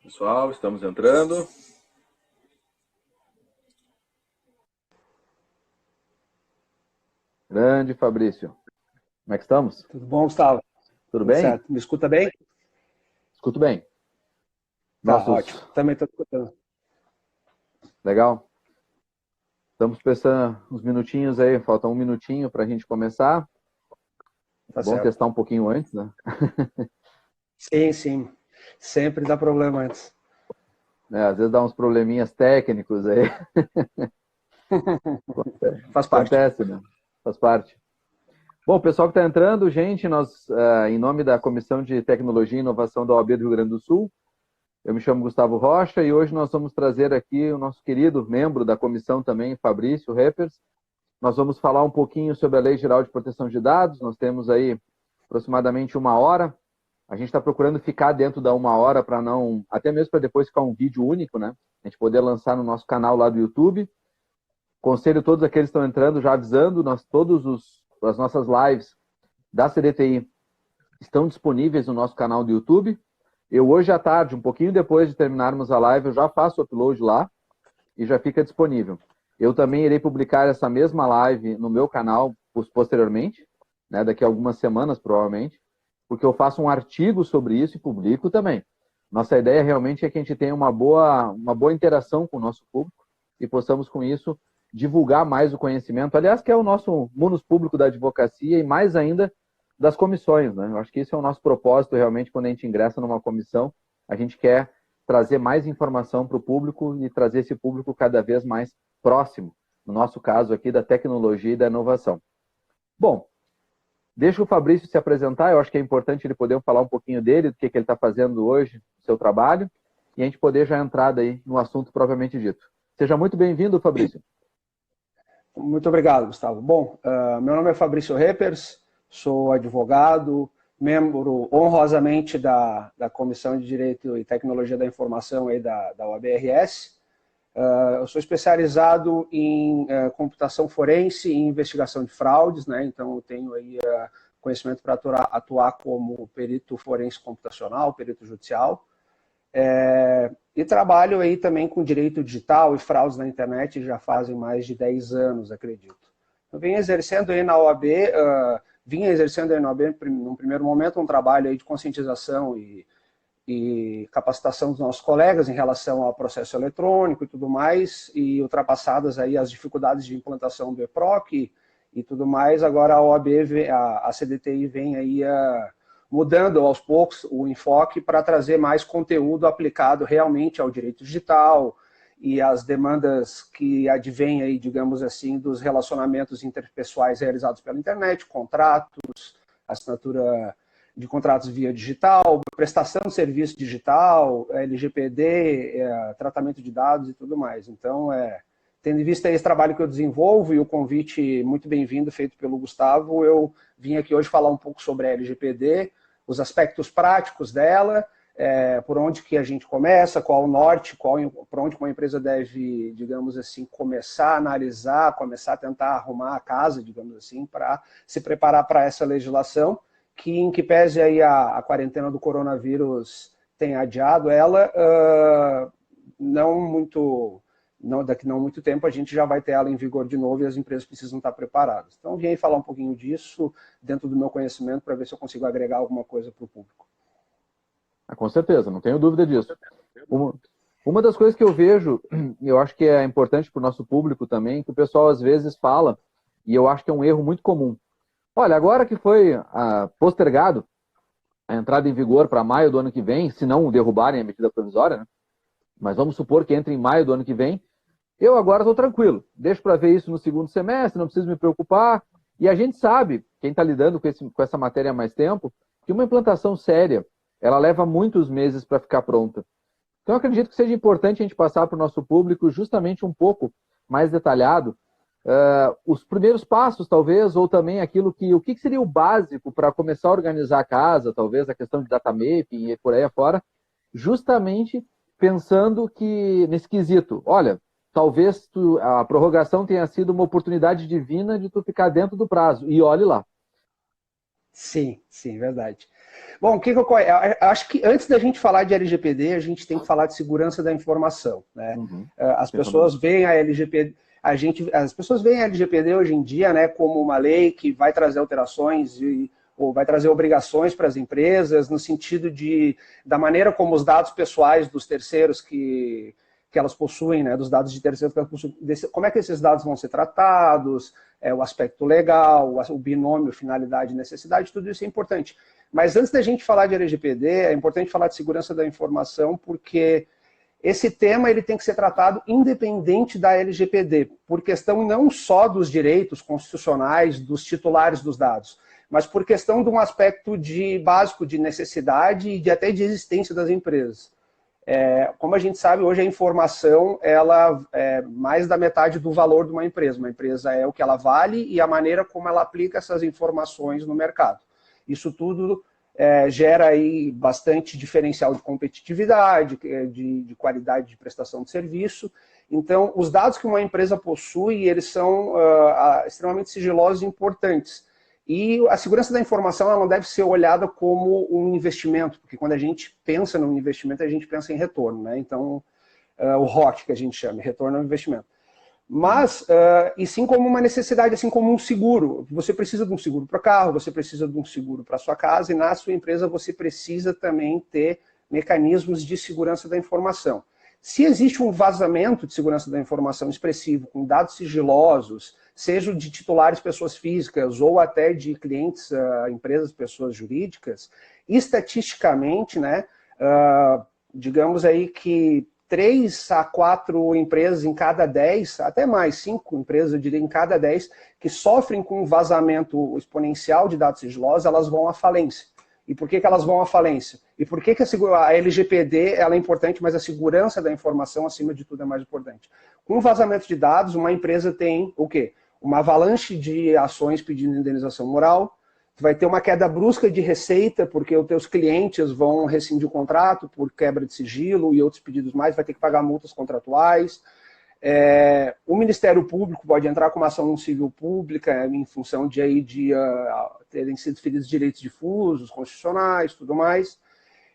Pessoal, estamos entrando. Grande Fabrício. Como é que estamos? Tudo bom, Gustavo? Tudo Tudo bem? certo. Me escuta bem? Escuto bem. Tá, ótimo. Nossos... Também estou escutando. Legal. Estamos pensando uns minutinhos aí, falta um minutinho para a gente começar. Tá Bom certo. testar um pouquinho antes, né? Sim, sim. Sempre dá problema antes. Às vezes dá uns probleminhas técnicos aí. Faz parte. Acontece, né? Faz parte. Bom, pessoal que está entrando, gente, nós, em nome da Comissão de Tecnologia e Inovação da OAB do Rio Grande do Sul, eu me chamo Gustavo Rocha e hoje nós vamos trazer aqui o nosso querido membro da comissão também, Fabrício Reppers. Nós vamos falar um pouquinho sobre a Lei Geral de Proteção de Dados. Nós temos aí aproximadamente 1 hora. A gente está procurando ficar dentro da 1 hora para não, até mesmo para depois ficar um vídeo único, né? A gente poder lançar no nosso canal lá do YouTube. Conselho todos aqueles que estão entrando, já avisando, as nossas lives da CDTI estão disponíveis no nosso canal do YouTube. Eu hoje à tarde, um pouquinho depois de terminarmos a live, eu já faço o upload lá e já fica disponível. Eu também irei publicar essa mesma live no meu canal posteriormente, né, daqui a algumas semanas provavelmente, porque eu faço um artigo sobre isso e publico também. Nossa ideia realmente é que a gente tenha uma boa interação com o nosso público e possamos com isso divulgar mais o conhecimento, aliás, que é o nosso munus público da advocacia e mais ainda das comissões, né? Eu acho que esse é o nosso propósito realmente quando a gente ingressa numa comissão, a gente quer trazer mais informação para o público e trazer esse público cada vez mais próximo, no nosso caso aqui da tecnologia e da inovação. Bom, deixa o Fabrício se apresentar, eu acho que é importante ele poder falar um pouquinho dele, do que ele está fazendo hoje, do seu trabalho, e a gente poder já entrar daí no assunto propriamente dito. Seja muito bem-vindo, Fabrício. Muito obrigado, Gustavo. Bom, meu nome é Fabrício Reppers, sou advogado, membro honrosamente da Comissão de Direito e Tecnologia da Informação aí da OAB-RS. Eu sou especializado em computação forense e investigação de fraudes, né? Então eu tenho aí conhecimento para atuar como perito forense computacional, perito judicial. E trabalho aí também com direito digital e fraudes na internet já fazem mais de 10 anos, acredito. Eu venho exercendo aí na OAB, num primeiro momento, um trabalho aí de conscientização e capacitação dos nossos colegas em relação ao processo eletrônico e tudo mais, e ultrapassadas aí as dificuldades de implantação do EPROC e tudo mais, agora a OAB, a CDTI vem aí mudando aos poucos o enfoque para trazer mais conteúdo aplicado realmente ao direito digital e às demandas que advêm aí, digamos assim, dos relacionamentos interpessoais realizados pela internet, contratos, assinatura de contratos via digital, prestação de serviço digital, LGPD, tratamento de dados e tudo mais. Então, tendo em vista esse trabalho que eu desenvolvo e o convite muito bem-vindo feito pelo Gustavo, eu vim aqui hoje falar um pouco sobre a LGPD, os aspectos práticos dela, por onde que a gente começa, qual o norte, por onde uma empresa deve, digamos assim, começar a analisar, começar a tentar arrumar a casa, digamos assim, para se preparar para essa legislação, que em que pese aí a quarentena do coronavírus tenha adiado ela, daqui não muito tempo a gente já vai ter ela em vigor de novo e as empresas precisam estar preparadas. Então, vim aí falar um pouquinho disso dentro do meu conhecimento para ver se eu consigo agregar alguma coisa para o público. Com certeza, não tenho dúvida disso. Uma das coisas que eu vejo, e eu acho que é importante para o nosso público também, que o pessoal às vezes fala, e eu acho que é um erro muito comum. Olha, agora que foi postergado a entrada em vigor para maio do ano que vem, se não derrubarem a medida provisória, né? Mas vamos supor que entre em maio do ano que vem, eu agora estou tranquilo, deixo para ver isso no segundo semestre, não preciso me preocupar. E a gente sabe, quem está lidando com essa matéria há mais tempo, que uma implantação séria, ela leva muitos meses para ficar pronta. Então, eu acredito que seja importante a gente passar para o nosso público justamente um pouco mais detalhado os primeiros passos, talvez, ou também o que seria o básico para começar a organizar a casa, talvez a questão de data mapping e por aí afora, justamente pensando que, nesse quesito, olha, talvez a prorrogação tenha sido uma oportunidade divina de tu ficar dentro do prazo, e olhe lá. Sim, sim, verdade. Bom, o que ocorre? Eu acho que antes da gente falar de LGPD, a gente tem que falar de segurança da informação, né? Uhum. As pessoas veem a LGPD, as pessoas veem a LGPD hoje em dia, né, como uma lei que vai trazer alterações ou vai trazer obrigações para as empresas no sentido da maneira como os dados pessoais dos terceiros que elas possuem, né, dos dados de terceiros que elas possuem, como é que esses dados vão ser tratados, o aspecto legal, o binômio finalidade e necessidade, tudo isso é importante. Mas antes da gente falar de LGPD, é importante falar de segurança da informação, porque esse tema ele tem que ser tratado independente da LGPD, por questão não só dos direitos constitucionais dos titulares dos dados, mas por questão de um aspecto básico de necessidade e até de existência das empresas. Como a gente sabe, hoje a informação ela é mais da metade do valor de uma empresa. Uma empresa é o que ela vale e a maneira como ela aplica essas informações no mercado. Isso tudo gera aí bastante diferencial de competitividade, de qualidade de prestação de serviço. Então, os dados que uma empresa possui, eles são extremamente sigilosos e importantes. E a segurança da informação ela não deve ser olhada como um investimento, porque quando a gente pensa no investimento, a gente pensa em retorno, né? Então, o ROC que a gente chama, retorno ao investimento. Mas, e sim como uma necessidade, assim como um seguro. Você precisa de um seguro para carro, você precisa de um seguro para sua casa, e na sua empresa você precisa também ter mecanismos de segurança da informação. Se existe um vazamento de segurança da informação expressivo, com dados sigilosos, seja de titulares pessoas físicas ou até de clientes, empresas, pessoas jurídicas, estatisticamente, né, digamos aí que 3 a 4 empresas em cada 10, até mais, 5 empresas, eu diria, em cada 10, que sofrem com um vazamento exponencial de dados sigilosos, elas vão à falência. E por que elas vão à falência? E por que a LGPD ela é importante, mas a segurança da informação, acima de tudo, é mais importante? Com o vazamento de dados, uma empresa tem o quê? Uma avalanche de ações pedindo indenização moral, tu vai ter uma queda brusca de receita, porque os teus clientes vão rescindir o contrato por quebra de sigilo e outros pedidos mais, vai ter que pagar multas contratuais. O Ministério Público pode entrar com uma ação civil pública em função de terem sido feridos direitos difusos, constitucionais, tudo mais.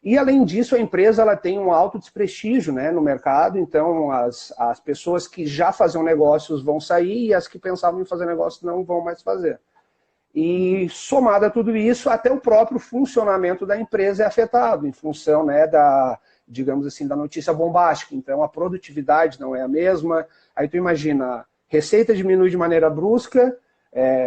E, além disso, a empresa ela tem um alto desprestígio, né, no mercado, então as pessoas que já faziam negócios vão sair e as que pensavam em fazer negócios não vão mais fazer. E, somado a tudo isso, até o próprio funcionamento da empresa é afetado, em função, né, digamos assim, da notícia bombástica. Então, a produtividade não é a mesma. Aí tu imagina, receita diminui de maneira brusca,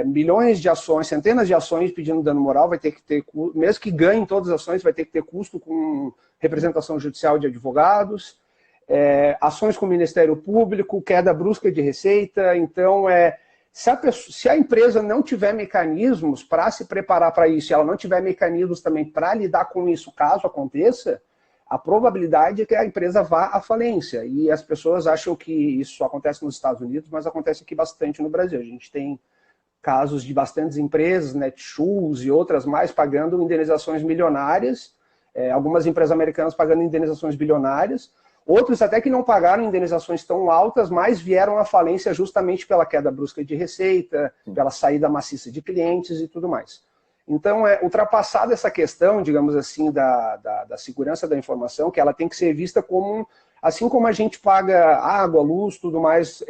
milhões de ações, centenas de ações pedindo dano moral, vai ter que ter, mesmo que ganhem todas as ações, vai ter que ter custo com representação judicial de advogados, ações com o Ministério Público, queda brusca de receita. Então, se a empresa não tiver mecanismos para se preparar para isso, e ela não tiver mecanismos também para lidar com isso caso aconteça, a probabilidade é que a empresa vá à falência. E as pessoas acham que isso acontece nos Estados Unidos, mas acontece aqui bastante no Brasil. A gente tem casos de bastantes empresas, Netshoes e outras mais, pagando indenizações milionárias, algumas empresas americanas pagando indenizações bilionárias, outros até que não pagaram indenizações tão altas, mas vieram à falência justamente pela queda brusca de receita, pela saída maciça de clientes e tudo mais. Então, ultrapassada essa questão, digamos assim, da segurança da informação, que ela tem que ser vista como, assim como a gente paga água, luz, tudo mais,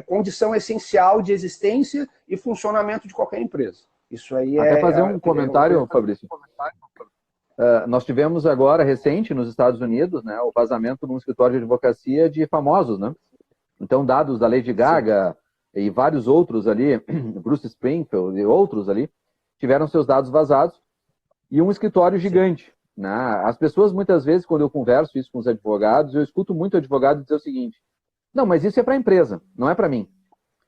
condição essencial de existência e funcionamento de qualquer empresa. Isso aí Até fazer um comentário, Fabrício. Nós tivemos agora, recente, nos Estados Unidos, né, o vazamento num escritório de advocacia de famosos, né? Então, dados da Lady Gaga e vários outros ali, Bruce Springfield e outros ali, tiveram seus dados vazados, e um escritório gigante. Né? As pessoas, muitas vezes, quando eu converso isso com os advogados, eu escuto muito advogado dizer o seguinte: não, mas isso é para a empresa, não é para mim.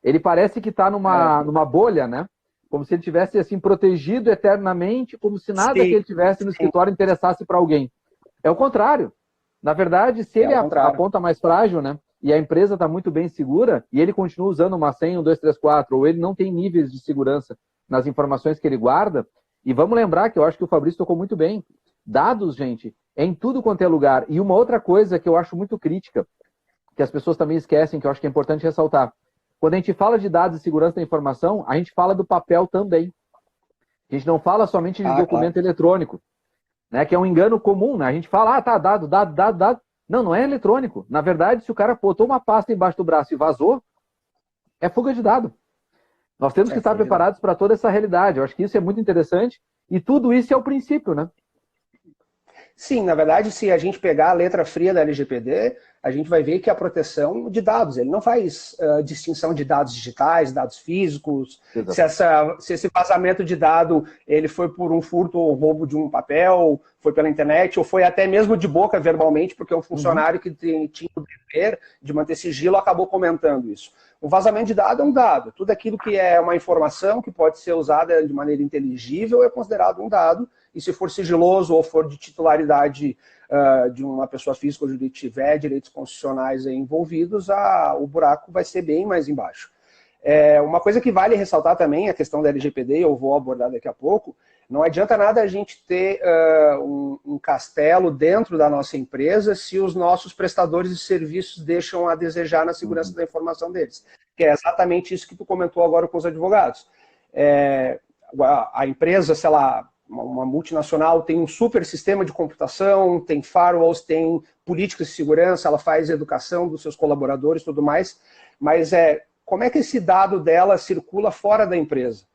Ele parece que está numa bolha, né? Como se ele tivesse assim, protegido eternamente, como se nada que ele tivesse no escritório interessasse para alguém. É o contrário. Na verdade, se ele aponta mais frágil, né? E a empresa está muito bem segura, e ele continua usando uma senha 1, 2, 3, 4, ou ele não tem níveis de segurança nas informações que ele guarda. E vamos lembrar que eu acho que o Fabrício tocou muito bem. Dados, gente, em tudo quanto é lugar. E uma outra coisa que eu acho muito crítica, que as pessoas também esquecem, que eu acho que é importante ressaltar. Quando a gente fala de dados e segurança da informação, a gente fala do papel também. A gente não fala somente de documento eletrônico, né? Que é um engano comum, né? A gente fala, tá, dado. Não, não é eletrônico. Na verdade, se o cara botou uma pasta embaixo do braço e vazou, é fuga de dado. Nós temos que estar preparados para toda essa realidade. Eu acho que isso é muito interessante e tudo isso é o princípio, né? Sim, na verdade, se a gente pegar a letra fria da LGPD, a gente vai ver que a proteção de dados, ele não faz distinção de dados digitais, dados físicos, se esse vazamento de dado ele foi por um furto ou roubo de um papel, foi pela internet, ou foi até mesmo de boca verbalmente, porque um funcionário que tinha o dever de manter sigilo acabou comentando isso. O vazamento de dado é um dado. Tudo aquilo que é uma informação que pode ser usada de maneira inteligível é considerado um dado, e se for sigiloso ou for de titularidade de uma pessoa física ou jurídica tiver direitos constitucionais envolvidos, o buraco vai ser bem mais embaixo. Uma coisa que vale ressaltar também, a questão da LGPD, eu vou abordar daqui a pouco, não adianta nada a gente ter um castelo dentro da nossa empresa se os nossos prestadores de serviços deixam a desejar na segurança da informação deles. Que é exatamente isso que tu comentou agora com os advogados. A empresa, sei lá, uma multinacional tem um super sistema de computação, tem firewalls, tem políticas de segurança, ela faz educação dos seus colaboradores e tudo mais, mas como é que esse dado dela circula fora da empresa?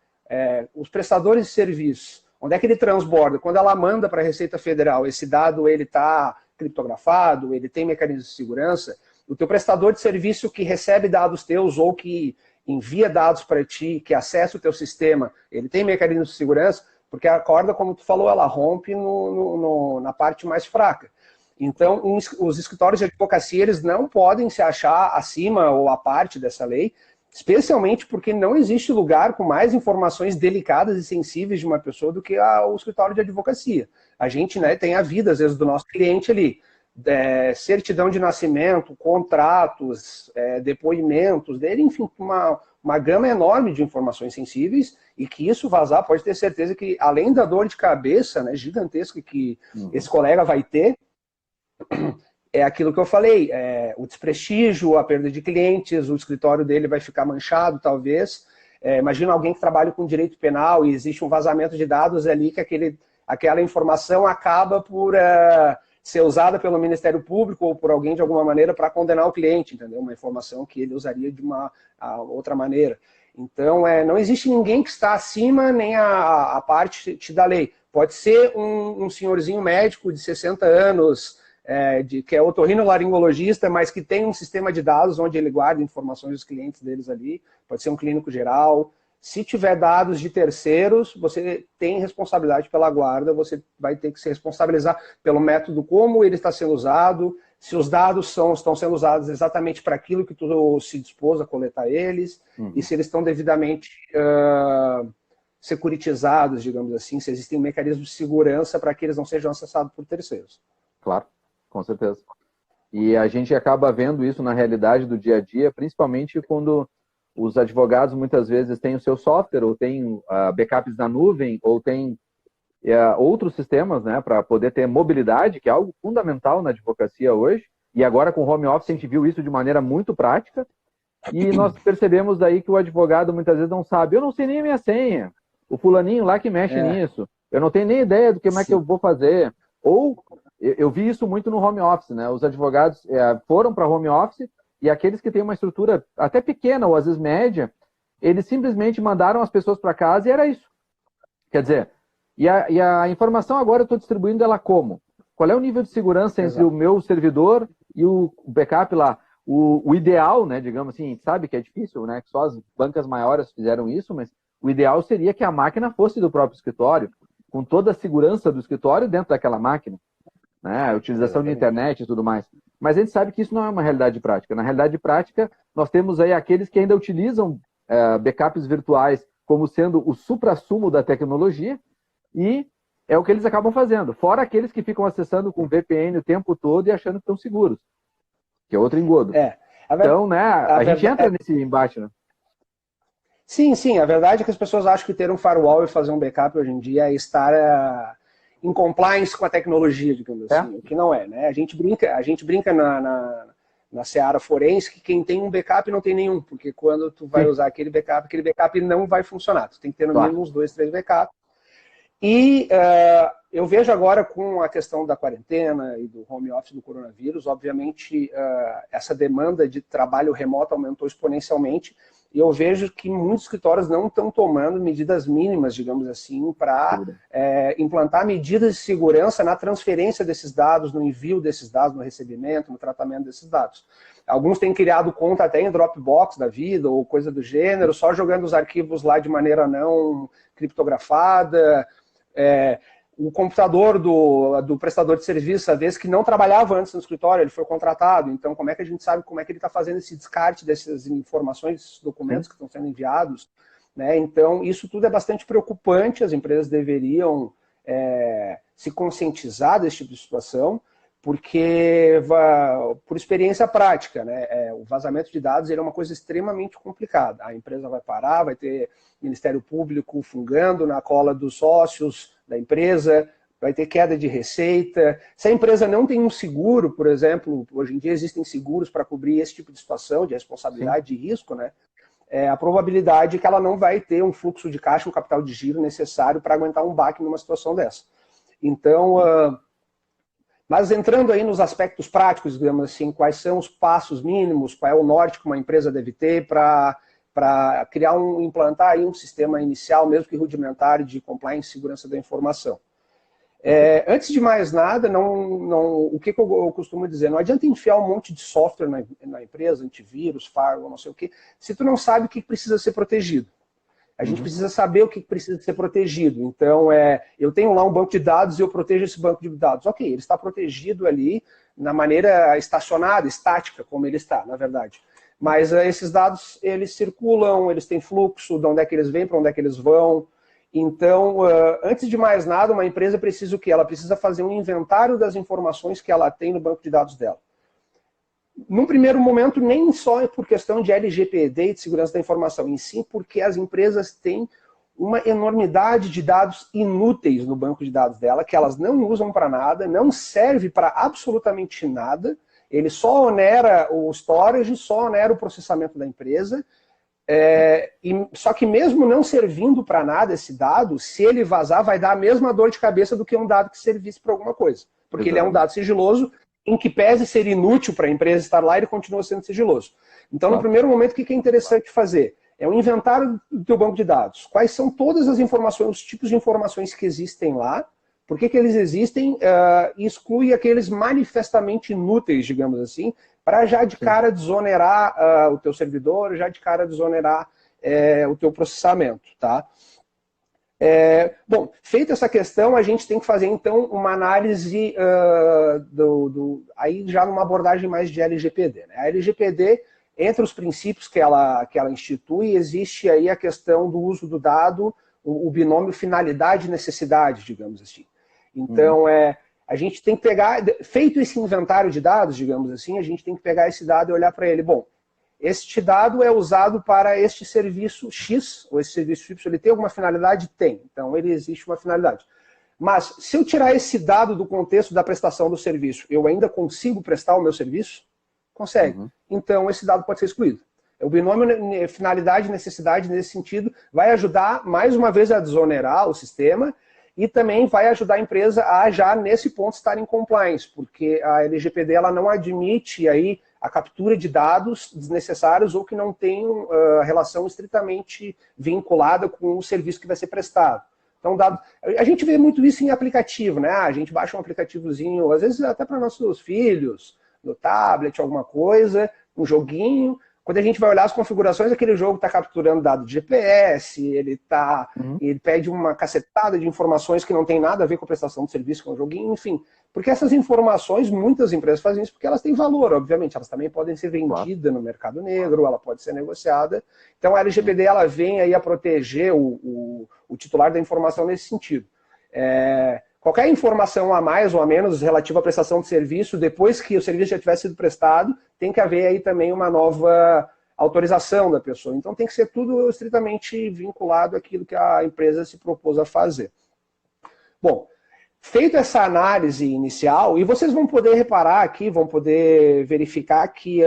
Os prestadores de serviços, onde é que ele transborda? Quando ela manda para a Receita Federal, esse dado ele está criptografado, ele tem mecanismos de segurança, o teu prestador de serviço que recebe dados teus ou que envia dados para ti, que acessa o teu sistema, ele tem mecanismos de segurança, porque a corda, como tu falou, ela rompe na parte mais fraca. Então, os escritórios de advocacia, eles não podem se achar acima ou à parte dessa lei, especialmente porque não existe lugar com mais informações delicadas e sensíveis de uma pessoa do que o escritório de advocacia. A gente, né, tem a vida, às vezes, do nosso cliente ali. Certidão de nascimento, contratos, depoimentos dele, enfim, uma gama enorme de informações sensíveis, e que isso vazar, pode ter certeza que, além da dor de cabeça, né, gigantesca que esse colega vai ter, é aquilo que eu falei, o desprestígio, a perda de clientes, o escritório dele vai ficar manchado, talvez. Imagina alguém que trabalha com direito penal e existe um vazamento de dados ali, que aquela informação acaba por ser usada pelo Ministério Público ou por alguém de alguma maneira para condenar o cliente, entendeu? Uma informação que ele usaria de uma outra maneira. Então, não existe ninguém que está acima nem a parte da lei. Pode ser um senhorzinho médico de 60 anos, que é otorrinolaringologista, mas que tem um sistema de dados onde ele guarda informações dos clientes deles ali. Pode ser um clínico geral. Se tiver dados de terceiros, você tem responsabilidade pela guarda, você vai ter que se responsabilizar pelo método como ele está sendo usado, se os dados estão sendo usados exatamente para aquilo que tu se dispôs a coletar eles, e se eles estão devidamente securitizados, digamos assim, se existem mecanismos de segurança para que eles não sejam acessados por terceiros. Claro, com certeza. E a gente acaba vendo isso na realidade do dia a dia, principalmente quando os advogados muitas vezes têm o seu software, ou têm backups na nuvem, ou têm outros sistemas, né, para poder ter mobilidade, que é algo fundamental na advocacia hoje. E agora com o home office a gente viu isso de maneira muito prática. E nós percebemos daí que o advogado muitas vezes não sabe, eu não sei nem a minha senha, o fulaninho lá que mexe nisso, eu não tenho nem ideia do que é que eu vou fazer. Ou, eu vi isso muito no home office, né, os advogados foram para home office, e aqueles que têm uma estrutura até pequena, ou às vezes média, eles simplesmente mandaram as pessoas para casa e era isso. Quer dizer, e a informação agora eu estou distribuindo ela como? Qual é o nível de segurança entre o meu servidor e o backup lá? O ideal, né, digamos assim, a gente sabe que é difícil, né, que só as bancas maiores fizeram isso, mas o ideal seria que a máquina fosse do próprio escritório, com toda a segurança do escritório dentro daquela máquina, né, a utilização de internet e tudo mais. Mas a gente sabe que isso não é uma realidade prática. Na realidade prática, nós temos aí aqueles que ainda utilizam backups virtuais como sendo o suprassumo da tecnologia, e é o que eles acabam fazendo. Fora aqueles que ficam acessando com VPN o tempo todo e achando que estão seguros, que é outro engodo. Então, né, a gente entra nesse embate, né? Sim, sim. A verdade é que as pessoas acham que ter um firewall e fazer um backup hoje em dia é estar em compliance com a tecnologia, digamos assim, o que não é, né? A gente brinca na seara forense que quem tem um backup não tem nenhum, porque quando tu vai usar aquele backup não vai funcionar. Tu tem que ter no mínimo uns 2, 3 backups. E eu vejo agora com a questão da quarentena e do home office do coronavírus, obviamente essa demanda de trabalho remoto aumentou exponencialmente e eu vejo que muitos escritórios não estão tomando medidas mínimas, digamos assim, para implantar medidas de segurança na transferência desses dados, no envio desses dados, no recebimento, no tratamento desses dados. Alguns têm criado conta até em Dropbox da vida ou coisa do gênero, só jogando os arquivos lá de maneira não criptografada. O computador do prestador de serviço, às vezes, que não trabalhava antes no escritório, ele foi contratado. Então, como é que a gente sabe como é que ele está fazendo esse descarte dessas informações, desses documentos que estão sendo enviados? Né? Então, isso tudo é bastante preocupante. As empresas deveriam se conscientizar desse tipo de situação, porque, por experiência prática, né, o vazamento de dados ele é uma coisa extremamente complicada. A empresa vai parar, vai ter Ministério Público fungando na cola dos sócios da empresa, vai ter queda de receita. Se a empresa não tem um seguro, por exemplo, hoje em dia existem seguros para cobrir esse tipo de situação, de responsabilidade, de risco, né? A probabilidade é que ela não vai ter um fluxo de caixa, um capital de giro necessário para aguentar um baque numa situação dessa. Então, mas entrando aí nos aspectos práticos, digamos assim, quais são os passos mínimos, qual é o norte que uma empresa deve ter para implantar aí um sistema inicial, mesmo que rudimentar, de compliance e segurança da informação. Antes de mais nada, o que eu costumo dizer? Não adianta enfiar um monte de software na empresa, antivírus, firewall, não sei o quê, se tu não sabe o que precisa ser protegido. A gente precisa saber o que precisa ser protegido. Então, eu tenho lá um banco de dados e eu protejo esse banco de dados. Ok, ele está protegido ali na maneira estacionada, estática, como ele está, na verdade. Mas esses dados, eles circulam, eles têm fluxo, de onde é que eles vêm, para onde é que eles vão. Então, antes de mais nada, uma empresa precisa o quê? Ela precisa fazer um inventário das informações que ela tem no banco de dados dela. Num primeiro momento, nem só por questão de LGPD e de segurança da informação, em si porque as empresas têm uma enormidade de dados inúteis no banco de dados dela, que elas não usam para nada, não serve para absolutamente nada, ele só onera o storage, só onera o processamento da empresa, só que mesmo não servindo para nada esse dado, se ele vazar, vai dar a mesma dor de cabeça do que um dado que servisse para alguma coisa, porque ele é um dado sigiloso, em que pese ser inútil para a empresa estar lá, ele continua sendo sigiloso. Então, no primeiro momento, o que é interessante fazer? É um inventário do teu banco de dados. Quais são todas as informações, os tipos de informações que existem lá, por que eles existem, e exclui aqueles manifestamente inúteis, digamos assim, para já de cara desonerar o teu servidor, já de cara desonerar o teu processamento, tá? Bom, feita essa questão, a gente tem que fazer, então, uma análise aí já numa abordagem mais de LGPD. Né? A LGPD, entre os princípios que ela institui, existe aí a questão do uso do dado, o binômio finalidade e necessidade, digamos assim. Então, a gente tem que pegar, feito esse inventário de dados, digamos assim, a gente tem que pegar esse dado e olhar para ele. Bom, este dado é usado para este serviço X, ou esse serviço Y, ele tem alguma finalidade? Tem. Então, ele existe uma finalidade. Mas, se eu tirar esse dado do contexto da prestação do serviço, eu ainda consigo prestar o meu serviço? Consegue. Então, esse dado pode ser excluído. O binômio finalidade e necessidade, nesse sentido, vai ajudar, mais uma vez, a desonerar o sistema e também vai ajudar a empresa a, já nesse ponto, estar em compliance, porque a LGPD ela não admite aí a captura de dados desnecessários ou que não tenham relação estritamente vinculada com o serviço que vai ser prestado. Então, a gente vê muito isso em aplicativo, né? A gente baixa um aplicativozinho, às vezes até para nossos filhos, no tablet, alguma coisa, um joguinho. Quando a gente vai olhar as configurações, aquele jogo está capturando dado de GPS, ele pede uma cacetada de informações que não tem nada a ver com a prestação de serviço, com o joguinho, enfim. Porque essas informações, muitas empresas fazem isso porque elas têm valor, obviamente. Elas também podem ser vendidas no mercado negro, ela pode ser negociada. Então a LGPD ela vem aí a proteger o titular da informação nesse sentido. Qualquer informação a mais ou a menos relativa à prestação de serviço, depois que o serviço já tiver sido prestado, tem que haver aí também uma nova autorização da pessoa. Então tem que ser tudo estritamente vinculado àquilo que a empresa se propôs a fazer. Bom, feito essa análise inicial, e vocês vão poder reparar aqui, vão poder verificar que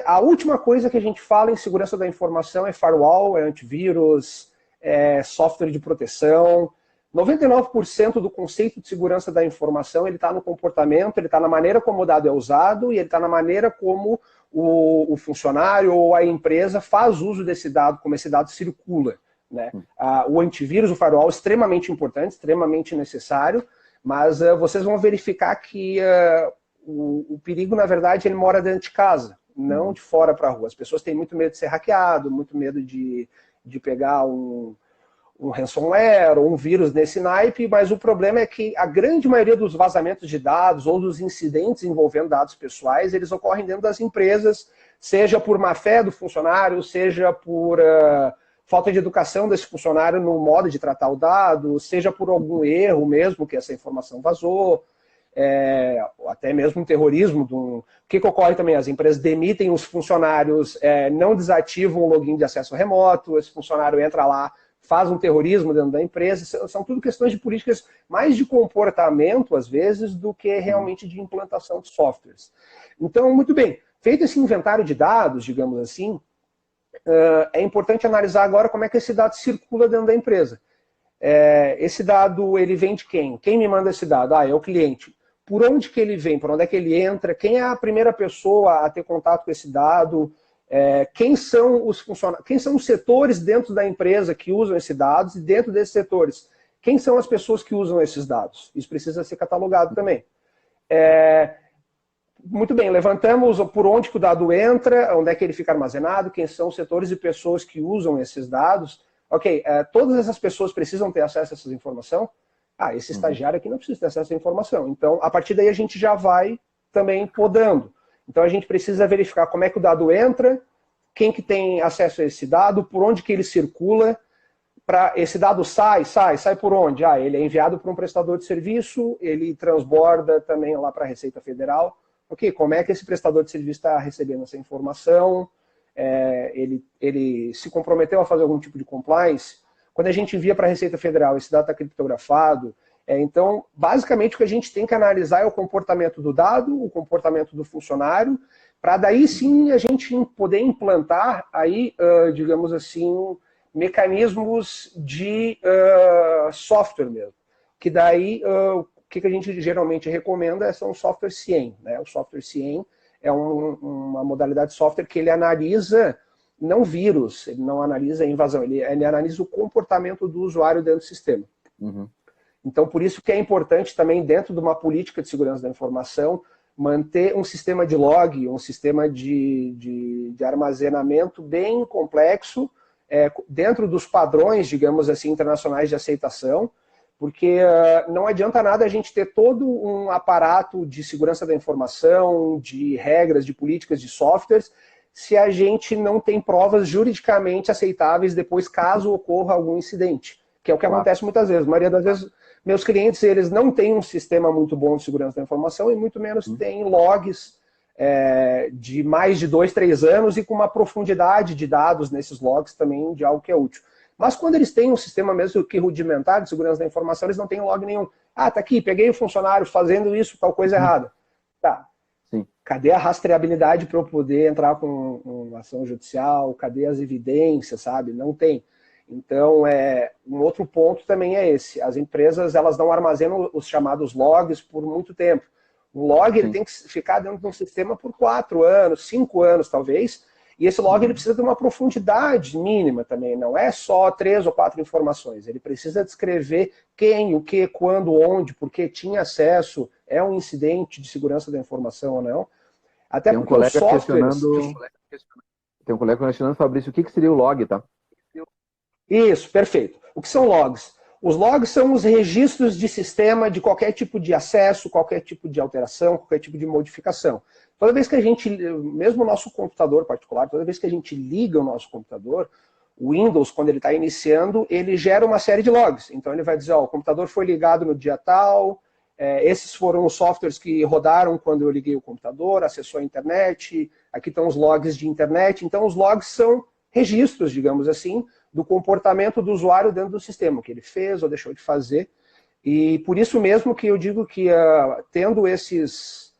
a última coisa que a gente fala em segurança da informação é firewall, é antivírus, é software de proteção. 99% do conceito de segurança da informação, ele está no comportamento, ele está na maneira como o dado é usado e ele está na maneira como o funcionário ou a empresa faz uso desse dado, como esse dado circula, né? O antivírus, o firewall, é extremamente importante, extremamente necessário, mas vocês vão verificar que o perigo, na verdade, ele mora dentro de casa, não de fora para a rua. As pessoas têm muito medo de ser hackeado, muito medo de pegar um ransomware ou um vírus nesse naipe, mas o problema é que a grande maioria dos vazamentos de dados ou dos incidentes envolvendo dados pessoais, eles ocorrem dentro das empresas, seja por má fé do funcionário, seja por falta de educação desse funcionário no modo de tratar o dado, seja por algum erro mesmo que essa informação vazou, até mesmo um terrorismo. O que ocorre também? As empresas demitem os funcionários, não desativam o login de acesso remoto, esse funcionário entra lá, faz um terrorismo dentro da empresa. São tudo questões de políticas mais de comportamento, às vezes, do que realmente de implantação de softwares. Então, muito bem, feito esse inventário de dados, digamos assim, é importante analisar agora como é que esse dado circula dentro da empresa. Esse dado, ele vem de quem? Quem me manda esse dado? É o cliente. Por onde que ele vem? Por onde é que ele entra? Quem é a primeira pessoa a ter contato com esse dado? Quem são os funcionários? Quem são os setores dentro da empresa que usam esses dados? E dentro desses setores, quem são as pessoas que usam esses dados? Isso precisa ser catalogado também. Muito bem, levantamos por onde que o dado entra, onde é que ele fica armazenado, quem são os setores e pessoas que usam esses dados. Ok, todas essas pessoas precisam ter acesso a essa informação? Esse estagiário aqui não precisa ter acesso a essa informação. Então, a partir daí a gente já vai também podando. Então, a gente precisa verificar como é que o dado entra, quem que tem acesso a esse dado, por onde que ele circula, para esse dado sai por onde? Ele é enviado para um prestador de serviço, ele transborda também lá para a Receita Federal. Ok, como é que esse prestador de serviço está recebendo essa informação? Ele se comprometeu a fazer algum tipo de compliance? Quando a gente envia para a Receita Federal, esse dado está criptografado. Então, basicamente, o que a gente tem que analisar é o comportamento do dado, o comportamento do funcionário, para daí sim a gente poder implantar aí, digamos assim, mecanismos de software mesmo. Que daí, o que a gente geralmente recomenda são software CIEM, né? O software CIEM é uma modalidade de software que ele analisa não vírus, ele não analisa invasão, ele analisa o comportamento do usuário dentro do sistema. Então, por isso que é importante também, dentro de uma política de segurança da informação, manter um sistema de log, um sistema de armazenamento bem complexo, dentro dos padrões, digamos assim, internacionais de aceitação, porque não adianta nada a gente ter todo um aparato de segurança da informação, de regras, de políticas, de softwares, se a gente não tem provas juridicamente aceitáveis depois, caso ocorra algum incidente, que é o que acontece muitas vezes. A maioria das vezes, meus clientes, eles não têm um sistema muito bom de segurança da informação e muito menos têm logs de mais de 2, 3 anos e com uma profundidade de dados nesses logs também de algo que é útil. Mas quando eles têm um sistema mesmo que rudimentar de segurança da informação, eles não têm log nenhum. Tá aqui, peguei o funcionário fazendo isso, tal coisa errada. Tá. Sim. Cadê a rastreabilidade para eu poder entrar com uma ação judicial? Cadê as evidências, sabe? Não tem. Então, um outro ponto também é esse. As empresas, elas não armazenam os chamados logs por muito tempo. O log ele tem que ficar dentro de um sistema por 4 anos, 5 anos talvez, e esse log ele precisa ter uma profundidade mínima também, não é só 3 ou 4 informações. Ele precisa descrever quem, o que, quando, onde, porque tinha acesso, é um incidente de segurança da informação ou não. Até tem um colega questionando, Fabrício, o que seria o log, tá? Isso, perfeito. O que são logs? Os logs são os registros de sistema de qualquer tipo de acesso, qualquer tipo de alteração, qualquer tipo de modificação. Toda vez que a gente, mesmo o nosso computador particular, toda vez que a gente liga o nosso computador, o Windows, quando ele está iniciando, ele gera uma série de logs. Então ele vai dizer, o computador foi ligado no dia tal, esses foram os softwares que rodaram quando eu liguei o computador, acessou a internet, aqui estão os logs de internet. Então os logs são registros, digamos assim, do comportamento do usuário dentro do sistema, o que ele fez ou deixou de fazer. E por isso mesmo que eu digo que tendo essas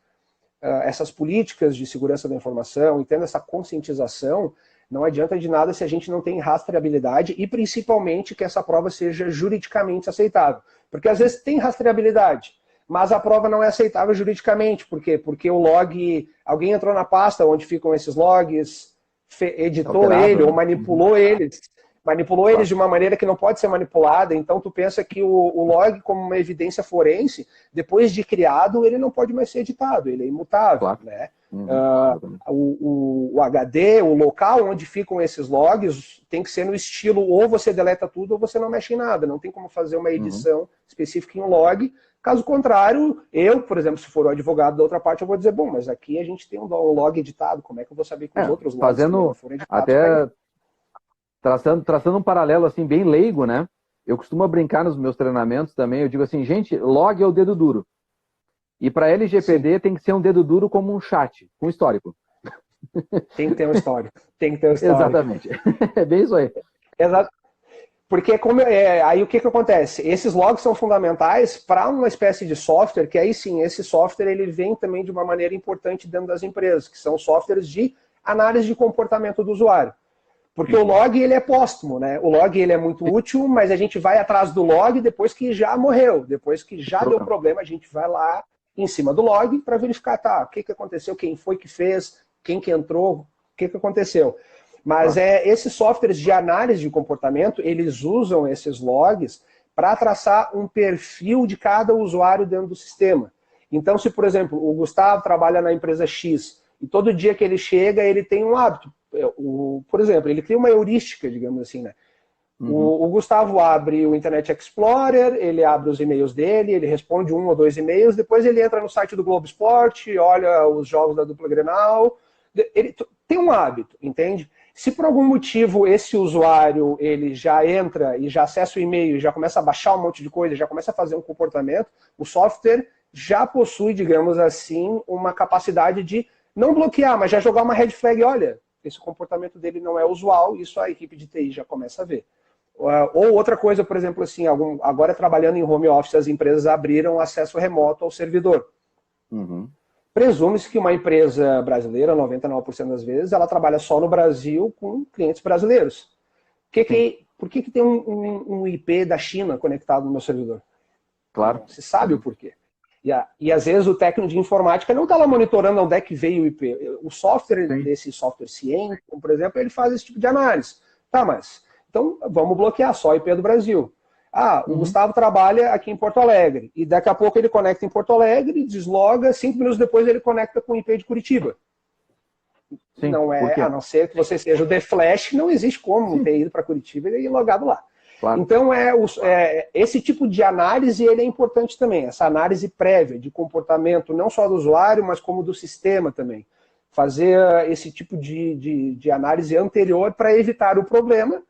políticas de segurança da informação e tendo essa conscientização, Não adianta de nada se a gente não tem rastreabilidade e principalmente que essa prova seja juridicamente aceitável. Porque às vezes tem rastreabilidade, mas a prova não é aceitável juridicamente. Por quê? Porque o log, alguém entrou na pasta onde ficam esses logs, editou Alterado, ele ou né? manipulou eles. Manipulou eles de uma maneira que não pode ser manipulada, então tu pensa que o log, como uma evidência forense, depois de criado, ele não pode mais ser editado, ele é imutável. Claro. Né? O HD, o local onde ficam esses logs, tem que ser no estilo ou você deleta tudo ou você não mexe em nada, não tem como fazer uma edição específica em um log. Caso contrário, eu, por exemplo, se for o advogado da outra parte, eu vou dizer, bom, mas aqui a gente tem um log editado, como é que eu vou saber que os outros logs fazendo foram editados? até traçando um paralelo assim bem leigo, né? Eu costumo brincar nos meus treinamentos também, eu digo assim, gente, log é o dedo duro. E para LGPD tem que ser um dedo duro como um chat, com histórico. Tem que ter um histórico. Tem que ter um histórico. Exatamente. É bem isso aí. Exato. Porque aí o que acontece? Esses logs são fundamentais para uma espécie de software, que aí sim, esse software ele vem também de uma maneira importante dentro das empresas, que são softwares de análise de comportamento do usuário. Porque o log ele é póstumo, né? O log ele é muito útil, mas a gente vai atrás do log depois que já morreu, depois que já deu problema, a gente vai lá em cima do log para verificar, tá, o que aconteceu, quem foi que fez, quem que entrou, o que aconteceu. Mas esses softwares de análise de comportamento, eles usam esses logs para traçar um perfil de cada usuário dentro do sistema. Então, se, por exemplo, o Gustavo trabalha na empresa X e todo dia que ele chega, ele tem um hábito. Por exemplo, ele cria uma heurística, digamos assim, né? O Gustavo abre o Internet Explorer, ele abre os e-mails dele, ele responde 1 ou 2 e-mails, depois ele entra no site do Globo Esporte, olha os jogos da dupla Grenal. Ele tem um hábito, entende? Se por algum motivo esse usuário ele já entra e já acessa o e-mail, já começa a baixar um monte de coisa, já começa a fazer um comportamento, o software já possui, digamos assim, uma capacidade de não bloquear, mas já jogar uma red flag. Olha, esse comportamento dele não é usual, isso a equipe de TI já começa a ver. Ou outra coisa, por exemplo, assim, agora trabalhando em home office, as empresas abriram acesso remoto ao servidor. Presume-se que uma empresa brasileira, 99% das vezes, ela trabalha só no Brasil com clientes brasileiros. Por que tem um IP da China conectado no meu servidor? Claro. Você sabe o porquê. E às vezes o técnico de informática não está lá monitorando onde é que veio o IP. O software desse software ciente, por exemplo, ele faz esse tipo de análise. Tá, mas então vamos bloquear só o IP do Brasil. O Gustavo trabalha aqui em Porto Alegre. E daqui a pouco ele conecta em Porto Alegre, desloga, 5 minutos depois ele conecta com o IP de Curitiba. Sim, não é, a não ser que você seja o The Flash, não existe como ter ido para Curitiba e ir logado lá. Claro. Então, esse tipo de análise ele é importante também, essa análise prévia de comportamento, não só do usuário, mas como do sistema também. Fazer esse tipo de análise anterior para evitar o problema,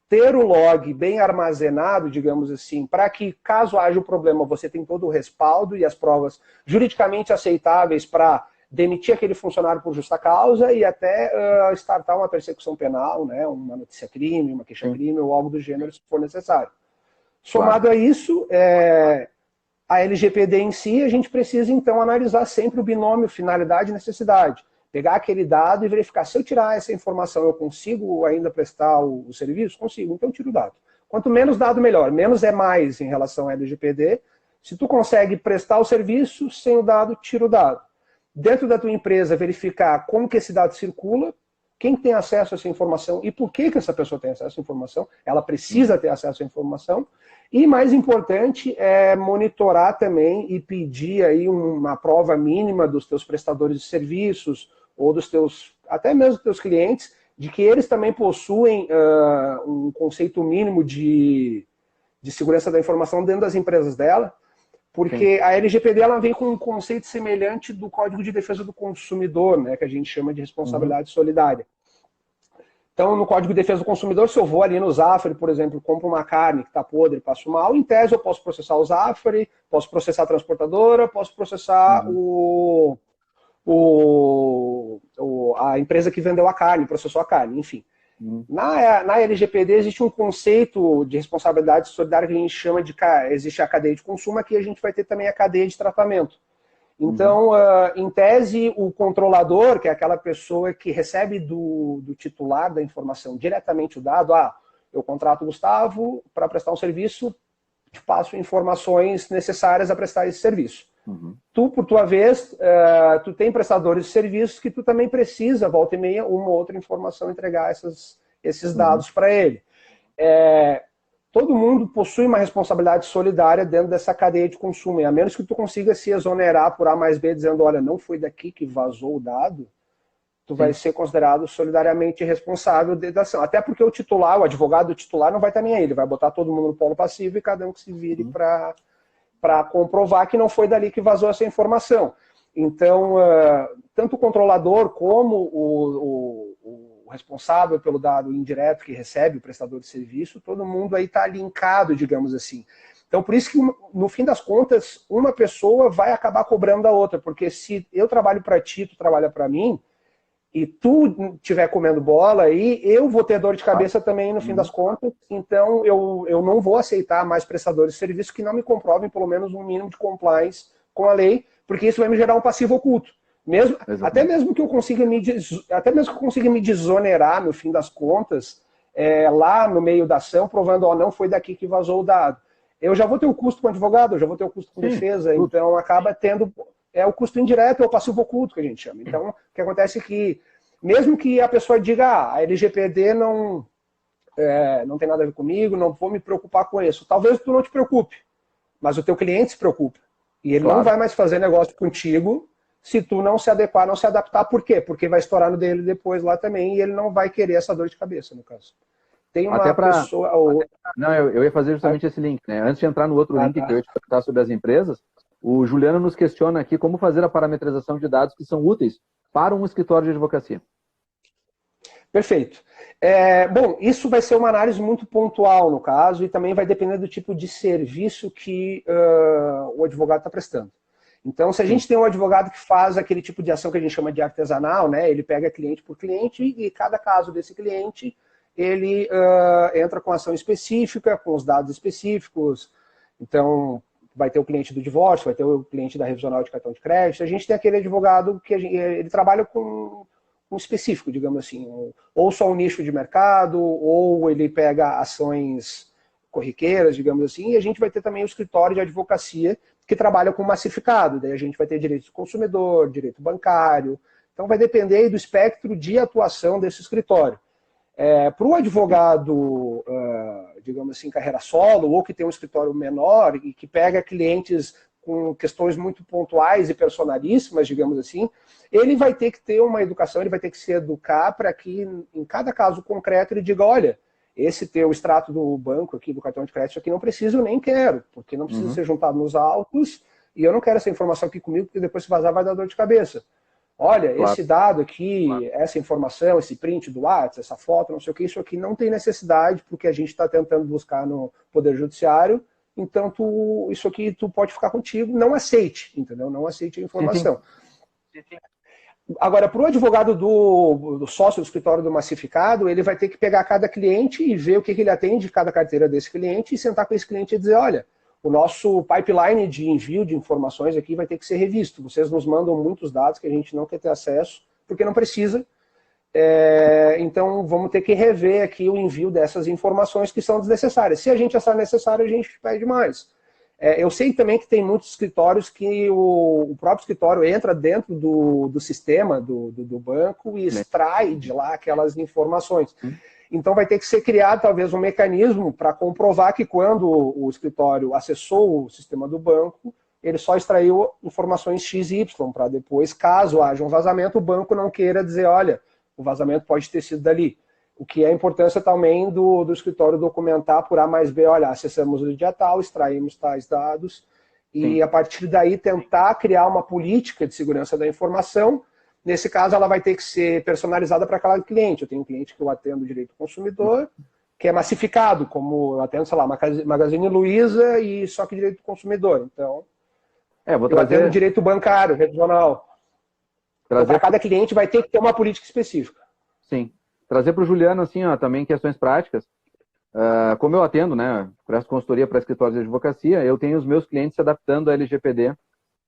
ter o log bem armazenado, digamos assim, para que, caso haja o problema, você tem todo o respaldo e as provas juridicamente aceitáveis para demitir aquele funcionário por justa causa e até startar uma persecução penal, né, uma notícia-crime, uma queixa-crime ou algo do gênero, se for necessário. Somado a isso, a LGPD em si, a gente precisa, então, analisar sempre o binômio finalidade e necessidade. Pegar aquele dado e verificar, se eu tirar essa informação, eu consigo ainda prestar o serviço? Consigo, então tiro o dado. Quanto menos dado, melhor. Menos é mais em relação à LGPD. Se tu consegue prestar o serviço, sem o dado, tira o dado. Dentro da tua empresa, verificar como que esse dado circula, quem tem acesso a essa informação e por que essa pessoa tem acesso à informação. Ela precisa ter acesso à informação. E, mais importante, é monitorar também e pedir aí uma prova mínima dos teus prestadores de serviços ou dos teus, até mesmo dos teus clientes, de que eles também possuem um conceito mínimo de segurança da informação dentro das empresas dela, porque a LGPD ela vem com um conceito semelhante do Código de Defesa do Consumidor, né, que a gente chama de responsabilidade solidária. Então, no Código de Defesa do Consumidor, se eu vou ali no Zafari, por exemplo, compro uma carne que está podre, passo mal, em tese eu posso processar o Zafari, posso processar a transportadora, posso processar a empresa que vendeu a carne, processou a carne, enfim. Na LGPD existe um conceito de responsabilidade solidária que a gente chama de... Existe a cadeia de consumo, aqui a gente vai ter também a cadeia de tratamento. Então, em tese, o controlador, que é aquela pessoa que recebe do titular da informação diretamente o dado, eu contrato o Gustavo para prestar um serviço, te passo informações necessárias a prestar esse serviço. Tu, por tua vez, tu tem prestadores de serviços que tu também precisa, volta e meia, uma ou outra informação, entregar esses dados para ele. Todo mundo possui uma responsabilidade solidária dentro dessa cadeia de consumo, e a menos que tu consiga se exonerar por A mais B, dizendo, olha, não foi daqui que vazou o dado, tu vai ser considerado solidariamente responsável da ação. Até porque o titular, o advogado titular não vai estar nem aí, ele vai botar todo mundo no polo passivo e cada um que se vire para comprovar que não foi dali que vazou essa informação. Então, tanto o controlador como o responsável pelo dado indireto que recebe o prestador de serviço, todo mundo aí está linkado, digamos assim. Então, por isso que, no fim das contas, uma pessoa vai acabar cobrando a outra, porque se eu trabalho para ti, tu trabalha para mim, e tu estiver comendo bola, aí eu vou ter dor de cabeça também, no fim das contas, então eu não vou aceitar mais prestadores de serviço que não me comprovem pelo menos um mínimo de compliance com a lei, porque isso vai me gerar um passivo oculto. Até mesmo que eu consiga me desonerar, no fim das contas, lá no meio da ação, provando, não foi daqui que vazou o dado. Eu já vou ter o custo com advogado, eu já vou ter o custo com defesa, então acaba tendo... o custo indireto, é o passivo oculto que a gente chama. Então, o que acontece é que, mesmo que a pessoa diga, a LGPD não tem nada a ver comigo, não vou me preocupar com isso. Talvez tu não te preocupe, mas o teu cliente se preocupa. E ele não vai mais fazer negócio contigo se tu não se adequar, não se adaptar. Por quê? Porque vai estourar no dele depois lá também e ele não vai querer essa dor de cabeça, no caso. Tem uma pessoa... Não, eu ia fazer justamente esse link, né? Antes de entrar no outro link que eu ia te perguntar sobre as empresas, o Juliano nos questiona aqui como fazer a parametrização de dados que são úteis para um escritório de advocacia. Perfeito. Bom, isso vai ser uma análise muito pontual, no caso, e também vai depender do tipo de serviço que o advogado está prestando. Então, se a gente tem um advogado que faz aquele tipo de ação que a gente chama de artesanal, né, ele pega cliente por cliente e cada caso desse cliente, ele entra com ação específica, com os dados específicos. Então, vai ter o cliente do divórcio, vai ter o cliente da revisional de cartão de crédito. A gente tem aquele advogado que ele trabalha com um específico, digamos assim, ou só um nicho de mercado, ou ele pega ações corriqueiras, digamos assim, e a gente vai ter também o escritório de advocacia que trabalha com massificado, daí a gente vai ter direito do consumidor, direito bancário, então vai depender do espectro de atuação desse escritório. Para o advogado, digamos assim, carreira solo, ou que tem um escritório menor e que pega clientes com questões muito pontuais e personalíssimas, digamos assim, ele vai ter que ter uma educação, ele vai ter que se educar para que, em cada caso concreto, ele diga, olha, esse teu extrato do banco aqui, do cartão de crédito aqui, não preciso, nem quero, porque não precisa ser juntado nos autos, e eu não quero essa informação aqui comigo, porque depois se vazar vai dar dor de cabeça. Olha, esse dado aqui, essa informação, esse print do WhatsApp, essa foto, não sei o que, isso aqui não tem necessidade, porque a gente está tentando buscar no Poder Judiciário, então isso aqui tu pode ficar contigo, não aceite, entendeu? Não aceite a informação. Sim. Agora, para o advogado do sócio do escritório do massificado, ele vai ter que pegar cada cliente e ver o que ele atende de cada carteira desse cliente e sentar com esse cliente e dizer, olha, o nosso pipeline de envio de informações aqui vai ter que ser revisto. Vocês nos mandam muitos dados que a gente não quer ter acesso, porque não precisa. Então, vamos ter que rever aqui o envio dessas informações que são desnecessárias. Se a gente achar necessário, a gente pede mais. Eu sei também que tem muitos escritórios que o próprio escritório entra dentro do sistema do banco e extrai de lá aquelas informações. Então vai ter que ser criado talvez um mecanismo para comprovar que quando o escritório acessou o sistema do banco, ele só extraiu informações XY para depois, caso haja um vazamento, o banco não queira dizer, olha, o vazamento pode ter sido dali. O que é a importância também do escritório documentar por A mais B, olha, acessamos o dia tal, extraímos tais dados, e a partir daí tentar criar uma política de segurança da informação. Nesse caso, ela vai ter que ser personalizada para cada cliente. Eu tenho um cliente que eu atendo direito do consumidor, que é massificado, como eu atendo, sei lá, Magazine Luiza e só que direito do consumidor. Então, eu atendo direito bancário, regional. Então, para cada cliente vai ter que ter uma política específica. Sim. Trazer para o Juliano, assim, também questões práticas. Como eu atendo, né, presto consultoria para escritórios de advocacia, eu tenho os meus clientes se adaptando à LGPD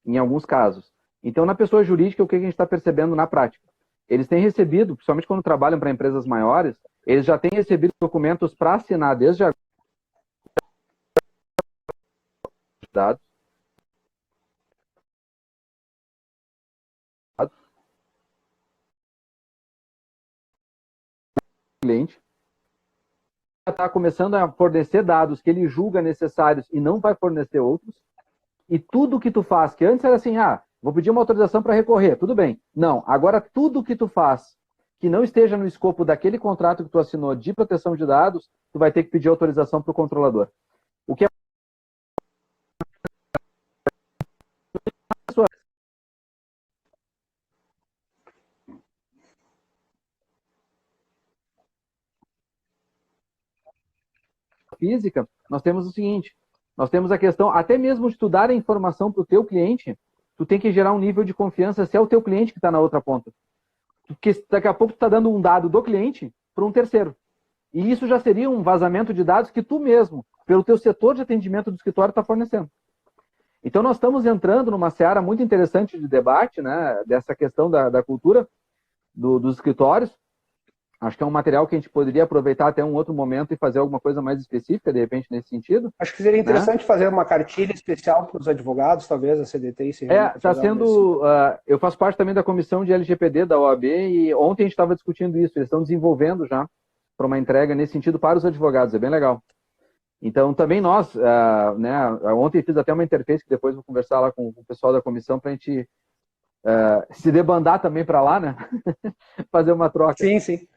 em alguns casos. Então, na pessoa jurídica, o que a gente está percebendo na prática? Eles têm recebido, principalmente quando trabalham para empresas maiores, eles já têm recebido documentos para assinar desde agora dados, cliente está começando a fornecer dados que ele julga necessários e não vai fornecer outros. E tudo que tu faz, que antes era assim, vou pedir uma autorização para recorrer, tudo bem. Não, agora tudo que tu faz que não esteja no escopo daquele contrato que tu assinou de proteção de dados, tu vai ter que pedir autorização para o controlador. O que é física, nós temos o seguinte, nós temos a questão, até mesmo de tu dar a informação para o teu cliente, tu tem que gerar um nível de confiança se é o teu cliente que está na outra ponta. Porque daqui a pouco tu está dando um dado do cliente para um terceiro. E isso já seria um vazamento de dados que tu mesmo, pelo teu setor de atendimento do escritório, está fornecendo. Então nós estamos entrando numa seara muito interessante de debate, né, dessa questão da cultura dos escritórios. Acho que é um material que a gente poderia aproveitar até um outro momento e fazer alguma coisa mais específica, de repente, nesse sentido. Acho que seria interessante, né, fazer uma cartilha especial para os advogados, talvez, a CDT. Está sendo... eu faço parte também da comissão de LGPD da OAB e ontem a gente estava discutindo isso. Eles estão desenvolvendo já para uma entrega nesse sentido para os advogados. É bem legal. Então, também nós, né, ontem fiz até uma interface que depois vou conversar lá com o pessoal da comissão para a gente se debandar também para lá, né? Fazer uma troca. Sim, sim.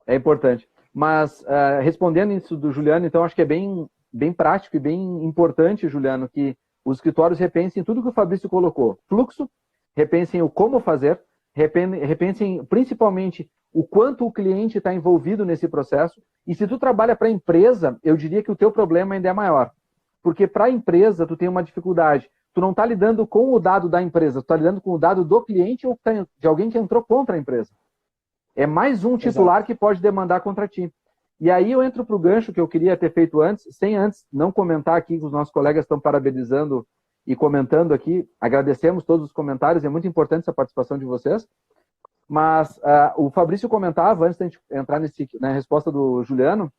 É importante. Mas, respondendo isso do Juliano, então, acho que é bem prático e bem importante, Juliano, que os escritórios repensem tudo que o Fabrício colocou. Fluxo, repensem o como fazer, repensem principalmente o quanto o cliente está envolvido nesse processo. E se tu trabalha para a empresa, eu diria que o teu problema ainda é maior. Porque para a empresa, tu tem uma dificuldade. Tu não está lidando com o dado da empresa, tu está lidando com o dado do cliente ou de alguém que entrou contra a empresa. É mais um titular que pode demandar contra ti. E aí eu entro para o gancho que eu queria ter feito antes, sem antes não comentar aqui, que os nossos colegas estão parabenizando e comentando aqui. Agradecemos todos os comentários, é muito importante essa participação de vocês. Mas o Fabrício comentava, antes de a gente entrar na resposta do Juliano,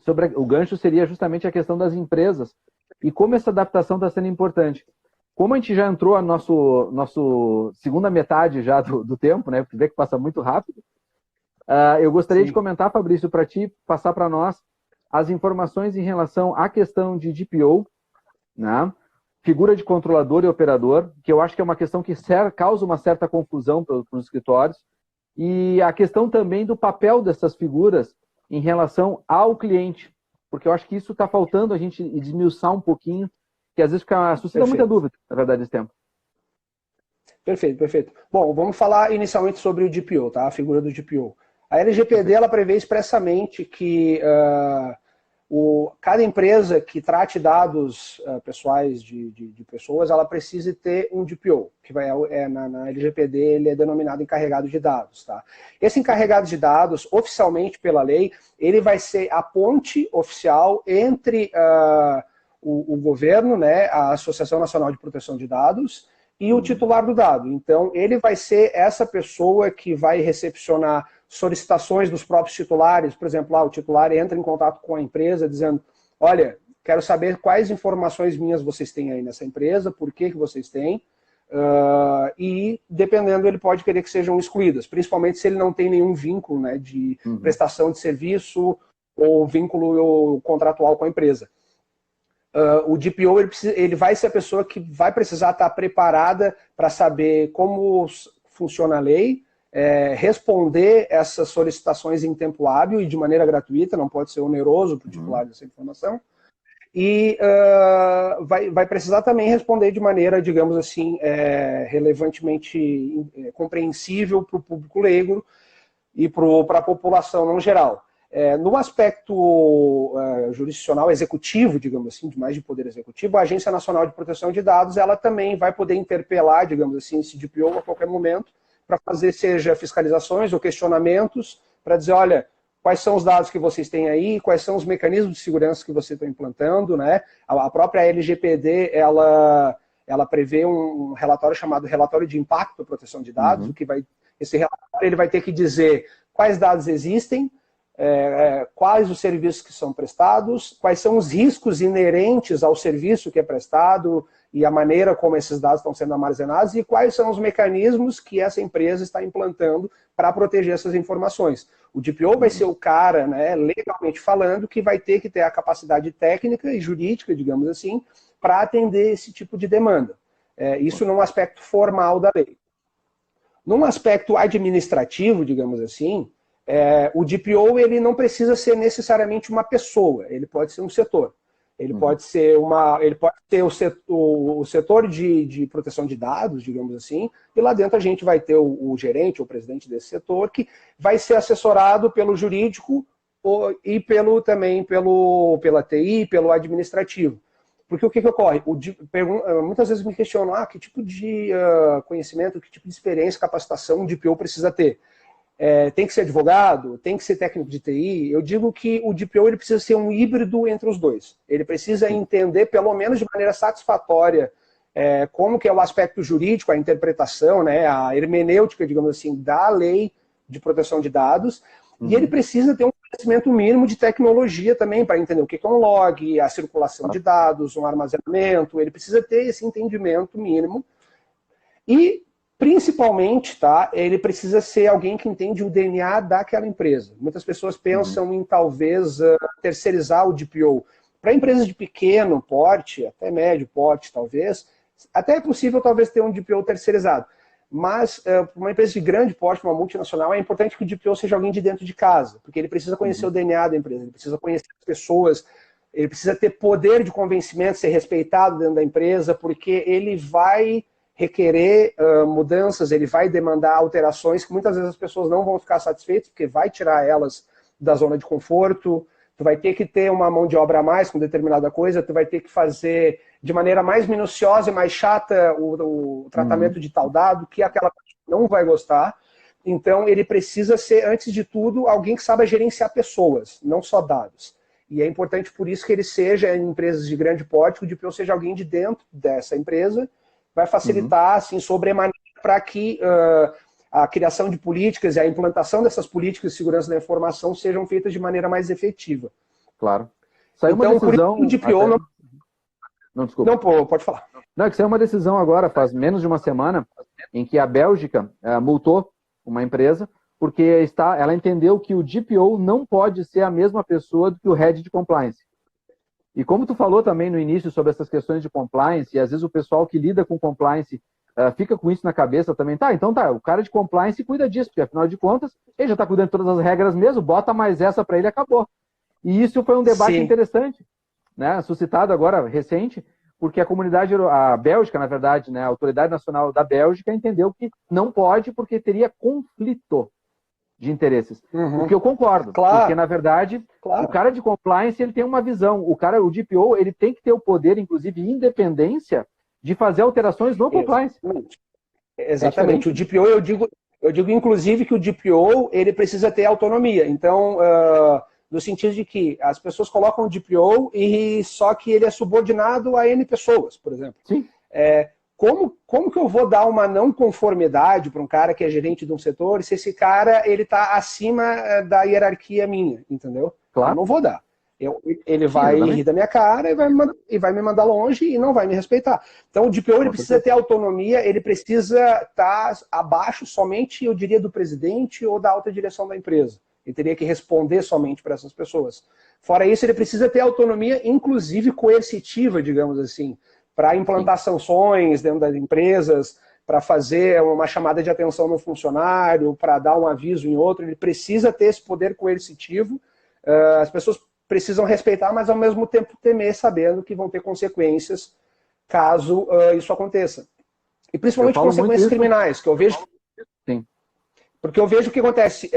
sobre o gancho seria justamente a questão das empresas e como essa adaptação está sendo importante. Como a gente já entrou na nossa segunda metade já do tempo, né? Porque vê que passa muito rápido. Eu gostaria de comentar, Fabrício, para ti, passar para nós as informações em relação à questão de DPO, né? Figura de controlador e operador, que eu acho que é uma questão que causa uma certa confusão para os escritórios, e a questão também do papel dessas figuras em relação ao cliente, porque eu acho que isso está faltando a gente desmiuçar um pouquinho, que às vezes suscita muita dúvida, na verdade, esse tempo. Perfeito, perfeito. Bom, vamos falar inicialmente sobre o DPO, tá? A figura do DPO. A LGPD ela prevê expressamente que cada empresa que trate dados pessoais de pessoas, ela precisa ter um DPO, que na LGPD ele é denominado encarregado de dados. Tá? Esse encarregado de dados, oficialmente pela lei, ele vai ser a ponte oficial entre o governo, né, a Associação Nacional de Proteção de Dados, e o titular do dado. Então, ele vai ser essa pessoa que vai recepcionar solicitações dos próprios titulares. Por exemplo, o titular entra em contato com a empresa dizendo, olha, quero saber quais informações minhas vocês têm aí nessa empresa, por que vocês têm, e dependendo ele pode querer que sejam excluídas, principalmente se ele não tem nenhum vínculo, né, de prestação de serviço ou vínculo contratual com a empresa. O DPO ele vai ser a pessoa que vai precisar estar preparada para saber como funciona a lei, responder essas solicitações em tempo hábil e de maneira gratuita, não pode ser oneroso para o titular dessa informação, e vai precisar também responder de maneira, digamos assim, relevantemente compreensível para o público leigo e para a população no geral. No aspecto jurisdicional executivo, digamos assim, de mais de poder executivo, a Agência Nacional de Proteção de Dados, ela também vai poder interpelar, digamos assim, esse DPO a qualquer momento, para fazer seja fiscalizações ou questionamentos, para dizer, olha, quais são os dados que vocês têm aí, quais são os mecanismos de segurança que vocês estão implantando, né? A própria LGPD, ela ela prevê um relatório chamado Relatório de Impacto e Proteção de Dados, esse relatório ele vai ter que dizer quais dados existem, quais os serviços que são prestados, quais são os riscos inerentes ao serviço que é prestado e a maneira como esses dados estão sendo armazenados e quais são os mecanismos que essa empresa está implantando para proteger essas informações. O DPO vai ser o cara, né, legalmente falando, que vai ter que ter a capacidade técnica e jurídica, digamos assim, para atender esse tipo de demanda. Isso num aspecto formal da lei. Num aspecto administrativo, digamos assim, o DPO ele não precisa ser necessariamente uma pessoa, ele pode ser um setor. Ele pode ser o setor de proteção de dados, digamos assim, e lá dentro a gente vai ter o gerente, o presidente desse setor, que vai ser assessorado pelo jurídico e também pela TI, pelo administrativo. Porque o que ocorre? Muitas vezes me questionam, que tipo de conhecimento, que tipo de experiência, capacitação um DPO precisa ter. Tem que ser advogado? Tem que ser técnico de TI? Eu digo que o DPO ele precisa ser um híbrido entre os dois. Ele precisa entender, pelo menos de maneira satisfatória, como que é o aspecto jurídico, a interpretação, né, a hermenêutica, digamos assim, da lei de proteção de dados, e ele precisa ter um conhecimento mínimo de tecnologia também, para entender o que é um log, a circulação de dados, um armazenamento, ele precisa ter esse entendimento mínimo. E principalmente, ele precisa ser alguém que entende o DNA daquela empresa. Muitas pessoas pensam em, talvez, terceirizar o DPO. Para empresas de pequeno porte, até médio porte, talvez, até é possível, talvez, ter um DPO terceirizado. Mas, para uma empresa de grande porte, uma multinacional, é importante que o DPO seja alguém de dentro de casa, porque ele precisa conhecer o DNA da empresa, ele precisa conhecer as pessoas, ele precisa ter poder de convencimento, ser respeitado dentro da empresa, porque ele vai requerer mudanças, ele vai demandar alterações que muitas vezes as pessoas não vão ficar satisfeitas, porque vai tirar elas da zona de conforto, tu vai ter que ter uma mão de obra a mais com determinada coisa, tu vai ter que fazer de maneira mais minuciosa e mais chata o tratamento de tal dado, que aquela pessoa não vai gostar. Então ele precisa ser, antes de tudo, alguém que saiba gerenciar pessoas, não só dados. E é importante por isso que ele seja, em empresas de grande porte, que o DPO seja alguém de dentro dessa empresa, vai facilitar, assim, sobremaneira para que a criação de políticas e a implantação dessas políticas de segurança da informação sejam feitas de maneira mais efetiva. Claro. Saiu então, uma decisão... por isso o DPO até... Não, desculpa. Não, pode falar. Não, é que saiu uma decisão agora, faz menos de uma semana, em que a Bélgica multou uma empresa, porque ela entendeu que o DPO não pode ser a mesma pessoa do que o Head de Compliance. E como tu falou também no início sobre essas questões de compliance, e às vezes o pessoal que lida com compliance fica com isso na cabeça também, o cara de compliance cuida disso, porque afinal de contas, ele já está cuidando de todas as regras mesmo, bota mais essa para ele e acabou. E isso foi um debate interessante, né, suscitado agora, recente, porque a Bélgica, na verdade, né, a Autoridade Nacional da Bélgica entendeu que não pode porque teria conflito de interesses. O que eu concordo, porque na verdade o cara de compliance ele tem uma visão, o DPO ele tem que ter o poder, inclusive independência, de fazer alterações no compliance. Exatamente. O DPO eu digo inclusive que o DPO ele precisa ter autonomia. Então, no sentido de que as pessoas colocam o DPO e só que ele é subordinado a N pessoas, por exemplo. Sim. Como que eu vou dar uma não conformidade para um cara que é gerente de um setor se esse cara ele está acima da hierarquia minha, entendeu? Claro. Eu não vou dar. Ele vai rir da minha cara e vai me mandar longe e não vai me respeitar. Então o DPO ele precisa ter autonomia, ele precisa estar abaixo somente, eu diria, do presidente ou da alta direção da empresa. Ele teria que responder somente para essas pessoas. Fora isso, ele precisa ter autonomia, inclusive coercitiva, digamos assim, para implantar sanções dentro das empresas, para fazer uma chamada de atenção no funcionário, para dar um aviso em outro. Ele precisa ter esse poder coercitivo. As pessoas precisam respeitar, mas ao mesmo tempo temer, sabendo que vão ter consequências caso isso aconteça. E principalmente consequências criminais, que eu vejo... Sim. Porque eu vejo o que acontece.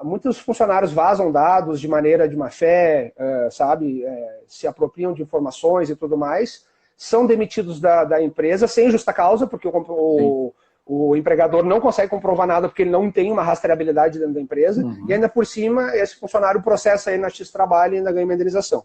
Muitos funcionários vazam dados de maneira de má fé, se apropriam de informações e tudo mais, são demitidos da empresa sem justa causa, porque o empregador não consegue comprovar nada porque ele não tem uma rastreabilidade dentro da empresa, e ainda por cima esse funcionário processa aí na X Trabalho e ainda ganha uma indenização.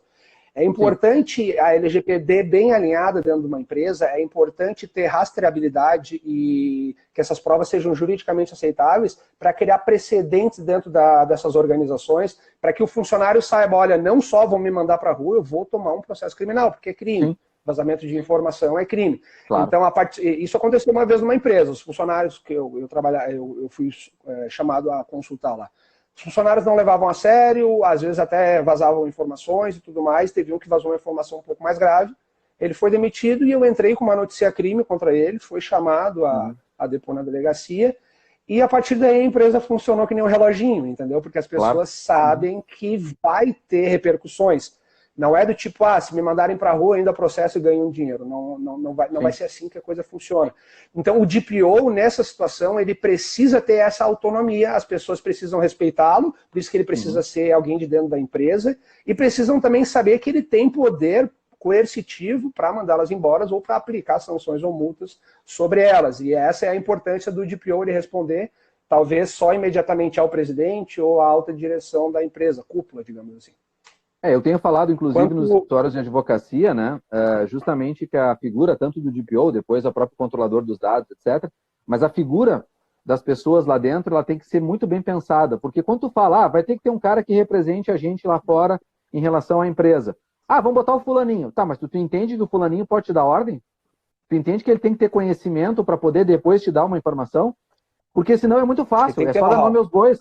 É importante a LGPD bem alinhada dentro de uma empresa, é importante ter rastreabilidade e que essas provas sejam juridicamente aceitáveis para criar precedentes dentro dessas organizações, para que o funcionário saiba, olha, não só vão me mandar para a rua, eu vou tomar um processo criminal, porque é crime. Sim. Vazamento de informação é crime. Claro. Então, isso aconteceu uma vez numa empresa. Os funcionários que eu fui chamado a consultar lá. Os funcionários não levavam a sério, às vezes até vazavam informações e tudo mais. Teve um que vazou uma informação um pouco mais grave. Ele foi demitido e eu entrei com uma notícia-crime contra ele, foi chamado a depor na delegacia. E a partir daí a empresa funcionou que nem um reloginho, entendeu? Porque as pessoas sabem que vai ter repercussões. Não é do tipo, se me mandarem para a rua, ainda processo e ganho um dinheiro. Não vai ser assim que a coisa funciona. Então, o DPO, nessa situação, ele precisa ter essa autonomia, as pessoas precisam respeitá-lo, por isso que ele precisa ser alguém de dentro da empresa, e precisam também saber que ele tem poder coercitivo para mandá-las embora ou para aplicar sanções ou multas sobre elas. E essa é a importância do DPO, ele responder, talvez só imediatamente ao presidente ou à alta direção da empresa, cúpula, digamos assim. Eu tenho falado, inclusive, nos escritórios de advocacia, né, justamente que a figura, tanto do DPO, depois a própria controlador dos dados, etc., mas a figura das pessoas lá dentro, ela tem que ser muito bem pensada, porque quando tu fala, vai ter que ter um cara que represente a gente lá fora em relação à empresa. Vamos botar o fulaninho. Tá, mas tu entende que o fulaninho pode te dar ordem? Tu entende que ele tem que ter conhecimento para poder depois te dar uma informação? Porque senão é muito fácil, é só dar nome aos bois.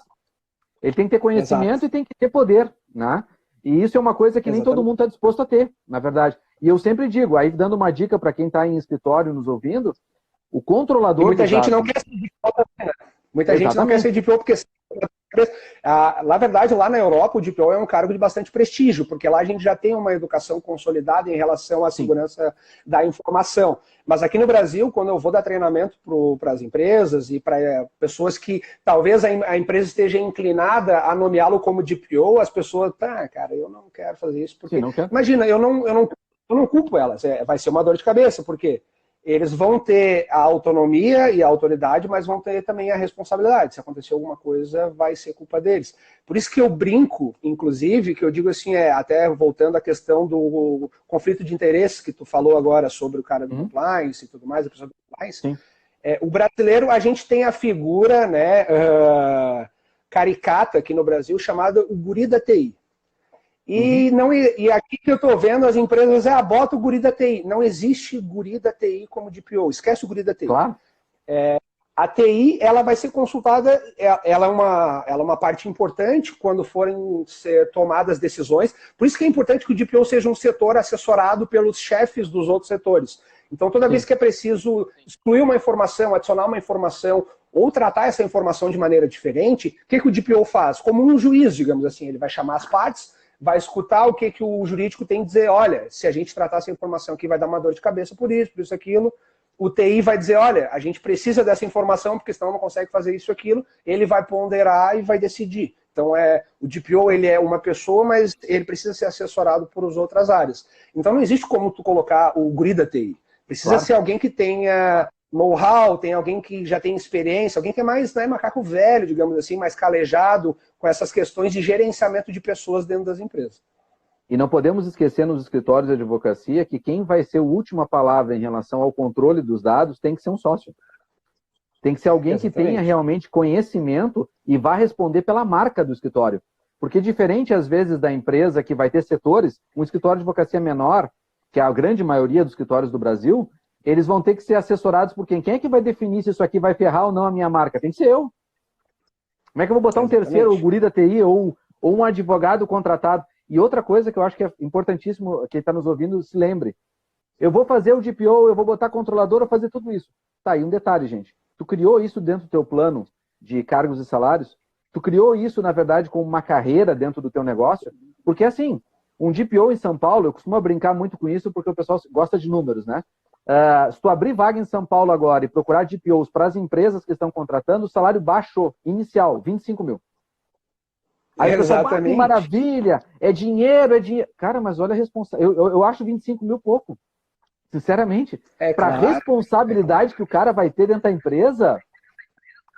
Ele tem que ter conhecimento e tem que ter poder, né? E isso é uma coisa que nem todo mundo está disposto a ter, na verdade. E eu sempre digo, aí dando uma dica para quem está em escritório nos ouvindo, o controlador... E muita gente não quer ser DPO também, né? Muita gente não quer ser DPO porque... Na verdade, lá na Europa, o DPO é um cargo de bastante prestígio, porque lá a gente já tem uma educação consolidada em relação à segurança da informação. Mas aqui no Brasil, quando eu vou dar treinamento para as empresas e para pessoas que talvez a empresa esteja inclinada a nomeá-lo como DPO, as pessoas, cara, eu não quero fazer isso, porque... Imagina, eu não culpo elas, vai ser uma dor de cabeça, porque eles vão ter a autonomia e a autoridade, mas vão ter também a responsabilidade. Se acontecer alguma coisa, vai ser culpa deles. Por isso que eu brinco, inclusive, que eu digo assim, até voltando à questão do conflito de interesses que tu falou agora sobre o cara do compliance e tudo mais, a pessoa do compliance. O brasileiro, a gente tem a figura, né, caricata aqui no Brasil, chamada o guri da TI. E aqui que eu estou vendo, as empresas bota o guri da TI. Não existe guri da TI como DPO. Esquece o guri da TI. Claro. A TI, ela vai ser consultada, ela é uma parte importante quando forem ser tomadas decisões. Por isso que é importante que o DPO seja um setor assessorado pelos chefes dos outros setores. Então, toda vez que é preciso excluir uma informação, adicionar uma informação, ou tratar essa informação de maneira diferente, o que o DPO faz? Como um juiz, digamos assim, ele vai chamar as partes, vai escutar o que o jurídico tem que dizer, olha, se a gente tratar essa informação aqui vai dar uma dor de cabeça por isso, aquilo. O TI vai dizer, olha, a gente precisa dessa informação porque senão não consegue fazer isso, aquilo. Ele vai ponderar e vai decidir. Então, o DPO ele é uma pessoa, mas ele precisa ser assessorado por outras áreas. Então, não existe como tu colocar o guri da TI. Precisa ser alguém que tenha know-how, tem alguém que já tem experiência, alguém que é mais macaco velho, digamos assim, mais calejado com essas questões de gerenciamento de pessoas dentro das empresas. E não podemos esquecer nos escritórios de advocacia que quem vai ser a última palavra em relação ao controle dos dados tem que ser um sócio. Tem que ser alguém que tenha realmente conhecimento e vá responder pela marca do escritório. Porque diferente, às vezes, da empresa que vai ter setores, um escritório de advocacia menor, que é a grande maioria dos escritórios do Brasil, eles vão ter que ser assessorados por quem? Quem é que vai definir se isso aqui vai ferrar ou não a minha marca? Tem que ser eu. Como é que eu vou botar um terceiro, o guri da TI, ou um advogado contratado? E outra coisa que eu acho que é importantíssimo, quem está nos ouvindo, se lembre. Eu vou fazer o DPO, eu vou botar controlador, eu vou fazer tudo isso. Tá, aí um detalhe, gente. Tu criou isso dentro do teu plano de cargos e salários? Tu criou isso, na verdade, como uma carreira dentro do teu negócio? Porque, assim, um DPO em São Paulo, eu costumo brincar muito com isso porque o pessoal gosta de números, né? Se tu abrir vaga em São Paulo agora e procurar DPOs para as empresas que estão contratando, o salário baixou, inicial, 25 mil. Aí o pessoal, que maravilha, é dinheiro. Cara, mas olha a responsabilidade. Eu acho 25 mil pouco. Sinceramente. Para a responsabilidade que o cara vai ter dentro da empresa,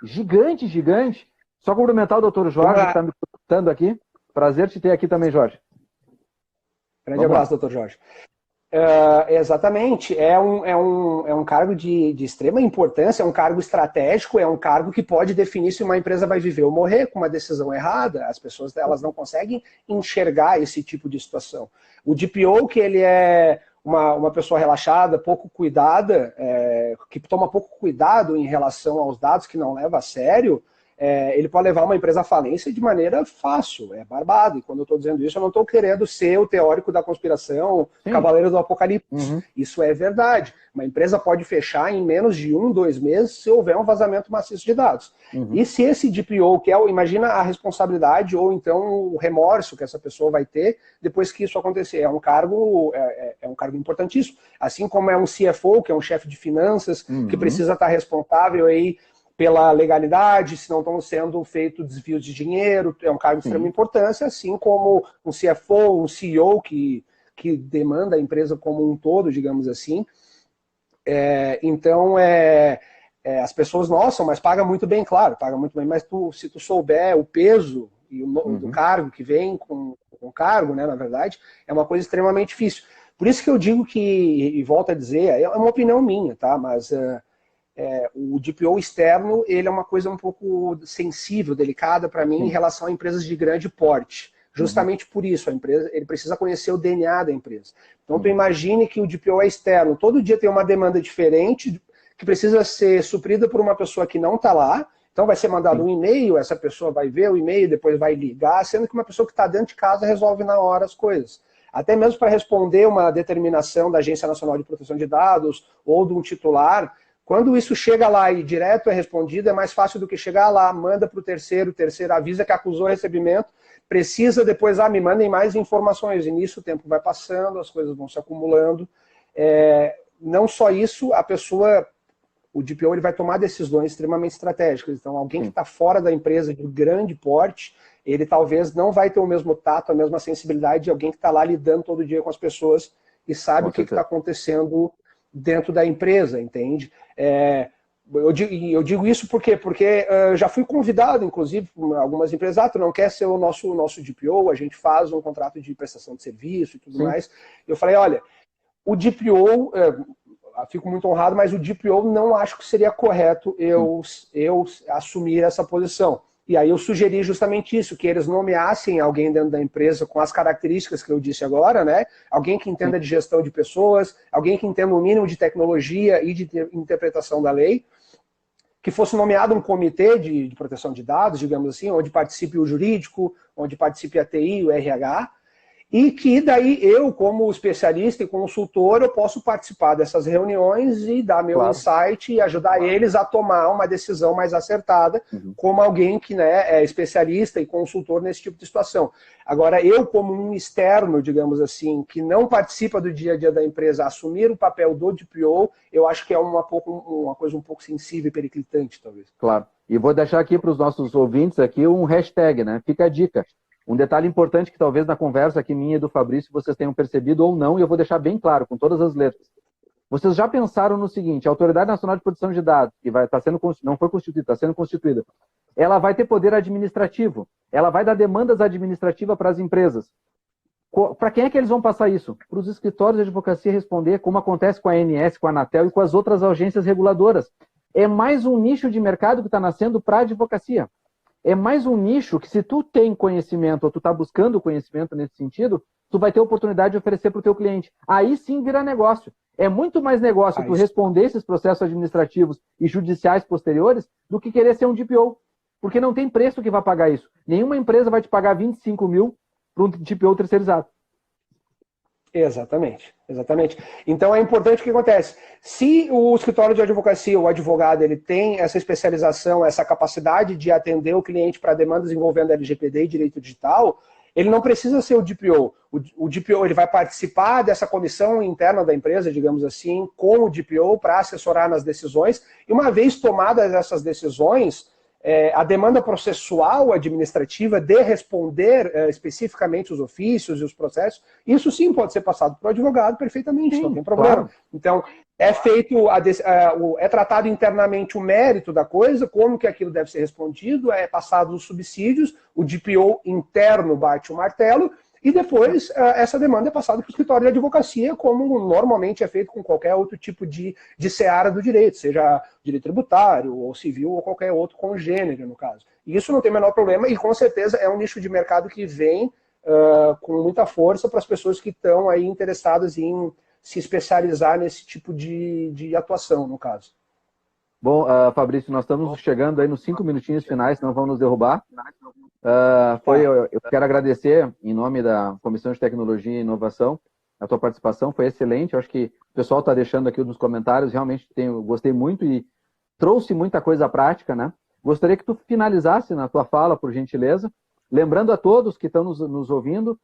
gigante, gigante. Só cumprimentar o doutor Jorge, que está me escutando aqui. Prazer te ter aqui também, Jorge. Grande abraço, doutor Jorge. Exatamente, é um cargo de extrema importância, é um cargo estratégico, é um cargo que pode definir se uma empresa vai viver ou morrer com uma decisão errada. As pessoas elas não conseguem enxergar esse tipo de situação. O DPO, que ele é uma pessoa relaxada, pouco cuidada, que toma pouco cuidado em relação aos dados, que não leva a sério, ele pode levar uma empresa à falência de maneira fácil, é barbado. E quando eu estou dizendo isso, eu não estou querendo ser o teórico da conspiração, cavaleiro do apocalipse. Isso é verdade. Uma empresa pode fechar em menos de 1, 2 meses se houver um vazamento maciço de dados. E se esse DPO, imagina a responsabilidade ou então o remorso que essa pessoa vai ter depois que isso acontecer. É um cargo importantíssimo. Assim como é um CFO, que é um chefe de finanças, que precisa estar responsável aí pela legalidade, se não estão sendo feitos desvios de dinheiro, é um cargo de extrema importância, assim como um CFO, um CEO que demanda a empresa como um todo, digamos assim. Então, as pessoas, nossa, mas paga muito bem, claro, paga muito bem, mas se tu souber o peso do cargo que vem com o cargo, né, na verdade, é uma coisa extremamente difícil. Por isso que eu digo que, e volto a dizer, é uma opinião minha, tá, mas... o DPO externo, ele é uma coisa um pouco sensível, delicada para mim em relação a empresas de grande porte. Justamente por isso, a empresa, ele precisa conhecer o DNA da empresa. Então, tu imagine que o DPO é externo, todo dia tem uma demanda diferente, que precisa ser suprida por uma pessoa que não está lá, então vai ser mandado um e-mail, essa pessoa vai ver o e-mail, depois vai ligar, sendo que uma pessoa que está dentro de casa resolve na hora as coisas. Até mesmo para responder uma determinação da Agência Nacional de Proteção de Dados ou de um titular. Quando isso chega lá e direto é respondido, é mais fácil do que chegar lá, manda para o terceiro avisa que acusou o recebimento, precisa depois, me mandem mais informações. E nisso o tempo vai passando, as coisas vão se acumulando. Não só isso, o DPO ele vai tomar decisões extremamente estratégicas. Então, alguém que está fora da empresa de grande porte, ele talvez não vai ter o mesmo tato, a mesma sensibilidade de alguém que está lá lidando todo dia com as pessoas e sabe o que está acontecendo dentro da empresa, entende? Eu digo isso porque já fui convidado, inclusive, por algumas empresas, tu não quer ser o nosso DPO, a gente faz um contrato de prestação de serviço e tudo mais. Eu falei, olha, o DPO, fico muito honrado, mas o DPO não acho que seria correto eu assumir essa posição. E aí eu sugeri justamente isso, que eles nomeassem alguém dentro da empresa com as características que eu disse agora, né? Alguém que entenda de gestão de pessoas, alguém que entenda o mínimo de tecnologia e de interpretação da lei, que fosse nomeado um comitê de proteção de dados, digamos assim, onde participe o jurídico, onde participe a TI, o RH, e que daí eu, como especialista e consultor, eu posso participar dessas reuniões e dar meu insight e ajudar eles a tomar uma decisão mais acertada, como alguém que é especialista e consultor nesse tipo de situação. Agora, eu como um externo, digamos assim, que não participa do dia a dia da empresa, assumir o papel do DPO, eu acho que é uma coisa um pouco sensível e periclitante, talvez. Claro. E vou deixar aqui para os nossos ouvintes aqui um hashtag, né? Fica a dica. Um detalhe importante que talvez na conversa aqui minha e do Fabrício vocês tenham percebido ou não, e eu vou deixar bem claro, com todas as letras. Vocês já pensaram no seguinte, a Autoridade Nacional de Proteção de Dados, que não foi constituída, está sendo constituída, ela vai ter poder administrativo, ela vai dar demandas administrativas para as empresas. Para quem é que eles vão passar isso? Para os escritórios de advocacia responder, como acontece com a ANS, com a Anatel e com as outras agências reguladoras. É mais um nicho de mercado que está nascendo para a advocacia. É mais um nicho que se tu tem conhecimento ou tu está buscando conhecimento nesse sentido, tu vai ter oportunidade de oferecer para o teu cliente. Aí sim vira negócio. É muito mais negócio tu responder esses processos administrativos e judiciais posteriores do que querer ser um DPO. Porque não tem preço que vai pagar isso. Nenhuma empresa vai te pagar 25 mil para um DPO terceirizado. Exatamente. Então é importante o que acontece. Se o escritório de advocacia, o advogado, ele tem essa especialização, essa capacidade de atender o cliente para demandas envolvendo LGPD e direito digital, ele não precisa ser o DPO. O DPO ele vai participar dessa comissão interna da empresa, digamos assim, com o DPO para assessorar nas decisões. E uma vez tomadas essas decisões, a demanda processual administrativa de responder especificamente os ofícios e os processos, isso sim pode ser passado para o advogado perfeitamente, sim, não tem problema. Claro. Então, é tratado internamente o mérito da coisa, como que aquilo deve ser respondido, é passado os subsídios, o DPO interno bate o martelo, E depois, essa demanda é passada para o escritório de advocacia, como normalmente é feito com qualquer outro tipo de seara do direito, seja direito tributário, ou civil, ou qualquer outro congênero, no caso. E isso não tem o menor problema, e com certeza é um nicho de mercado que vem com muita força para as pessoas que estão aí interessadas em se especializar nesse tipo de atuação, no caso. Bom, Fabrício, nós estamos chegando aí nos 5 minutinhos finais, senão vão nos derrubar. Eu quero agradecer, em nome da Comissão de Tecnologia e Inovação, a tua participação, foi excelente. Eu acho que o pessoal está deixando aqui nos comentários, realmente gostei muito e trouxe muita coisa prática, né? Gostaria que tu finalizasse na tua fala, por gentileza, lembrando a todos que estão nos ouvindo,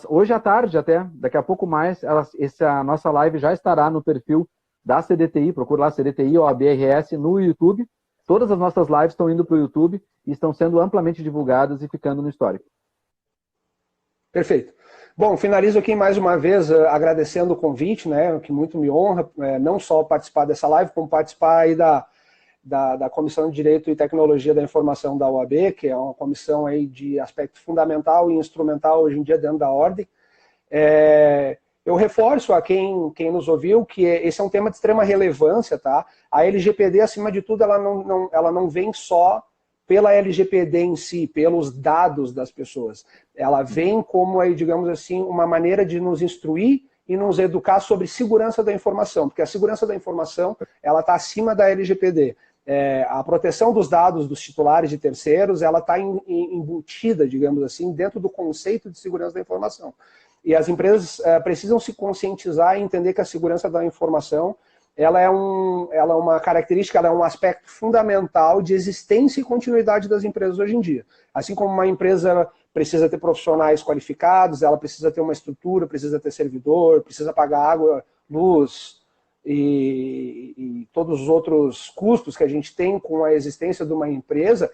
hoje à tarde até, daqui a pouco mais, a nossa live já estará no perfil da CDTI, procura lá CDTI ou ABRS no YouTube. Todas as nossas lives estão indo para o YouTube e estão sendo amplamente divulgadas e ficando no histórico. Perfeito. Bom, finalizo aqui mais uma vez agradecendo o convite, né, que muito me honra, não só participar dessa live, como participar aí da Comissão de Direito e Tecnologia da Informação da OAB, que é uma comissão aí de aspecto fundamental e instrumental hoje em dia dentro da ordem. Eu reforço a quem nos ouviu que esse é um tema de extrema relevância, tá? A LGPD, acima de tudo, ela não vem só pela LGPD em si, pelos dados das pessoas. Ela vem como, aí, digamos assim, uma maneira de nos instruir e nos educar sobre segurança da informação, porque a segurança da informação ela está acima da LGPD. A proteção dos dados dos titulares de terceiros, ela está embutida, digamos assim, dentro do conceito de segurança da informação. E as empresas precisam se conscientizar e entender que a segurança da informação ela é uma característica, ela é um aspecto fundamental de existência e continuidade das empresas hoje em dia. Assim como uma empresa precisa ter profissionais qualificados, ela precisa ter uma estrutura, precisa ter servidor, precisa pagar água, luz e todos os outros custos que a gente tem com a existência de uma empresa,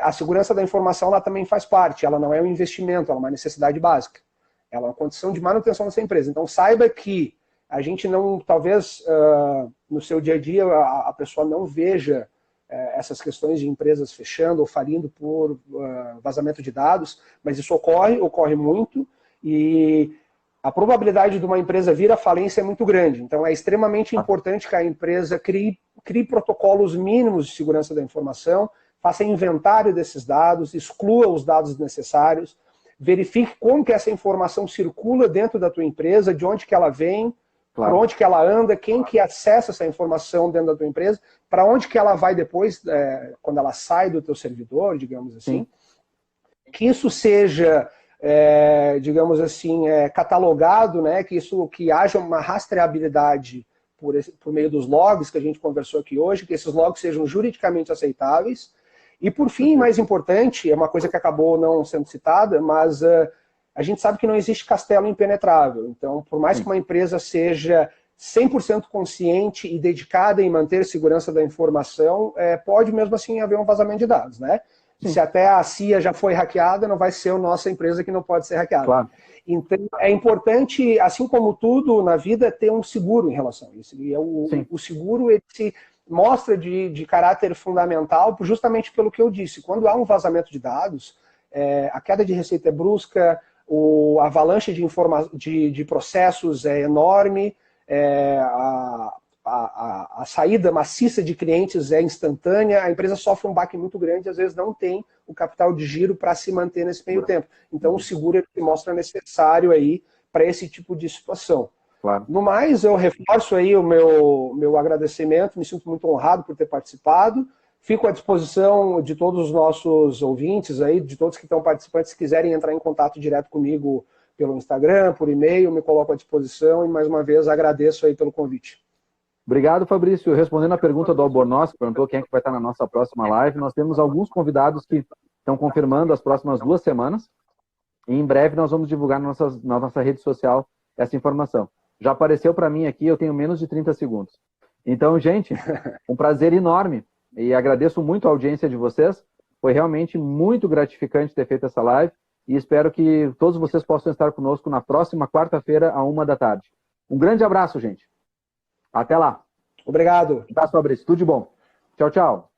a segurança da informação ela também faz parte, ela não é um investimento, ela é uma necessidade básica. Ela é uma condição de manutenção dessa empresa. Então saiba que a gente não, talvez no seu dia a dia a pessoa não veja essas questões de empresas fechando ou falindo por vazamento de dados, mas isso ocorre muito, e a probabilidade de uma empresa vir à falência é muito grande. Então é extremamente importante que a empresa crie protocolos mínimos de segurança da informação, faça inventário desses dados, exclua os dados necessários, verifique como que essa informação circula dentro da tua empresa, de onde que ela vem, para onde que ela anda, quem que acessa essa informação dentro da tua empresa, para onde que ela vai depois, quando ela sai do teu servidor, digamos assim. Sim. Que isso seja, digamos assim, catalogado, né, que haja uma rastreabilidade por meio dos logs que a gente conversou aqui hoje, que esses logs sejam juridicamente aceitáveis. E por fim, mais importante, é uma coisa que acabou não sendo citada, mas a gente sabe que não existe castelo impenetrável. Então, por mais que uma empresa seja 100% consciente e dedicada em manter segurança da informação, pode mesmo assim haver um vazamento de dados, né? Se até a CIA já foi hackeada, não vai ser a nossa empresa que não pode ser hackeada. Claro. Então, é importante, assim como tudo na vida, ter um seguro em relação a isso. E o seguro, ele se mostra de caráter fundamental justamente pelo que eu disse. Quando há um vazamento de dados, a queda de receita é brusca, a avalanche de processos é enorme, a saída maciça de clientes é instantânea, a empresa sofre um baque muito grande, às vezes não tem o capital de giro para se manter nesse meio tempo. Então o seguro se mostra necessário aí para esse tipo de situação. Claro. No mais, eu reforço aí o meu agradecimento, me sinto muito honrado por ter participado. Fico à disposição de todos os nossos ouvintes aí, de todos que estão participantes, se quiserem entrar em contato direto comigo pelo Instagram, por e-mail, me coloco à disposição e mais uma vez agradeço aí pelo convite. Obrigado, Fabrício. Respondendo a pergunta do Albornoz, que perguntou quem é que vai estar na nossa próxima live, nós temos alguns convidados que estão confirmando as próximas 2 semanas e em breve nós vamos divulgar na nossa rede social essa informação. Já apareceu para mim aqui, eu tenho menos de 30 segundos. Então, gente, um prazer enorme e agradeço muito a audiência de vocês. Foi realmente muito gratificante ter feito essa live e espero que todos vocês possam estar conosco na próxima quarta-feira, à 1 da tarde. Um grande abraço, gente. Até lá. Obrigado. Tá, Fabrício. Tudo de bom. Tchau, tchau.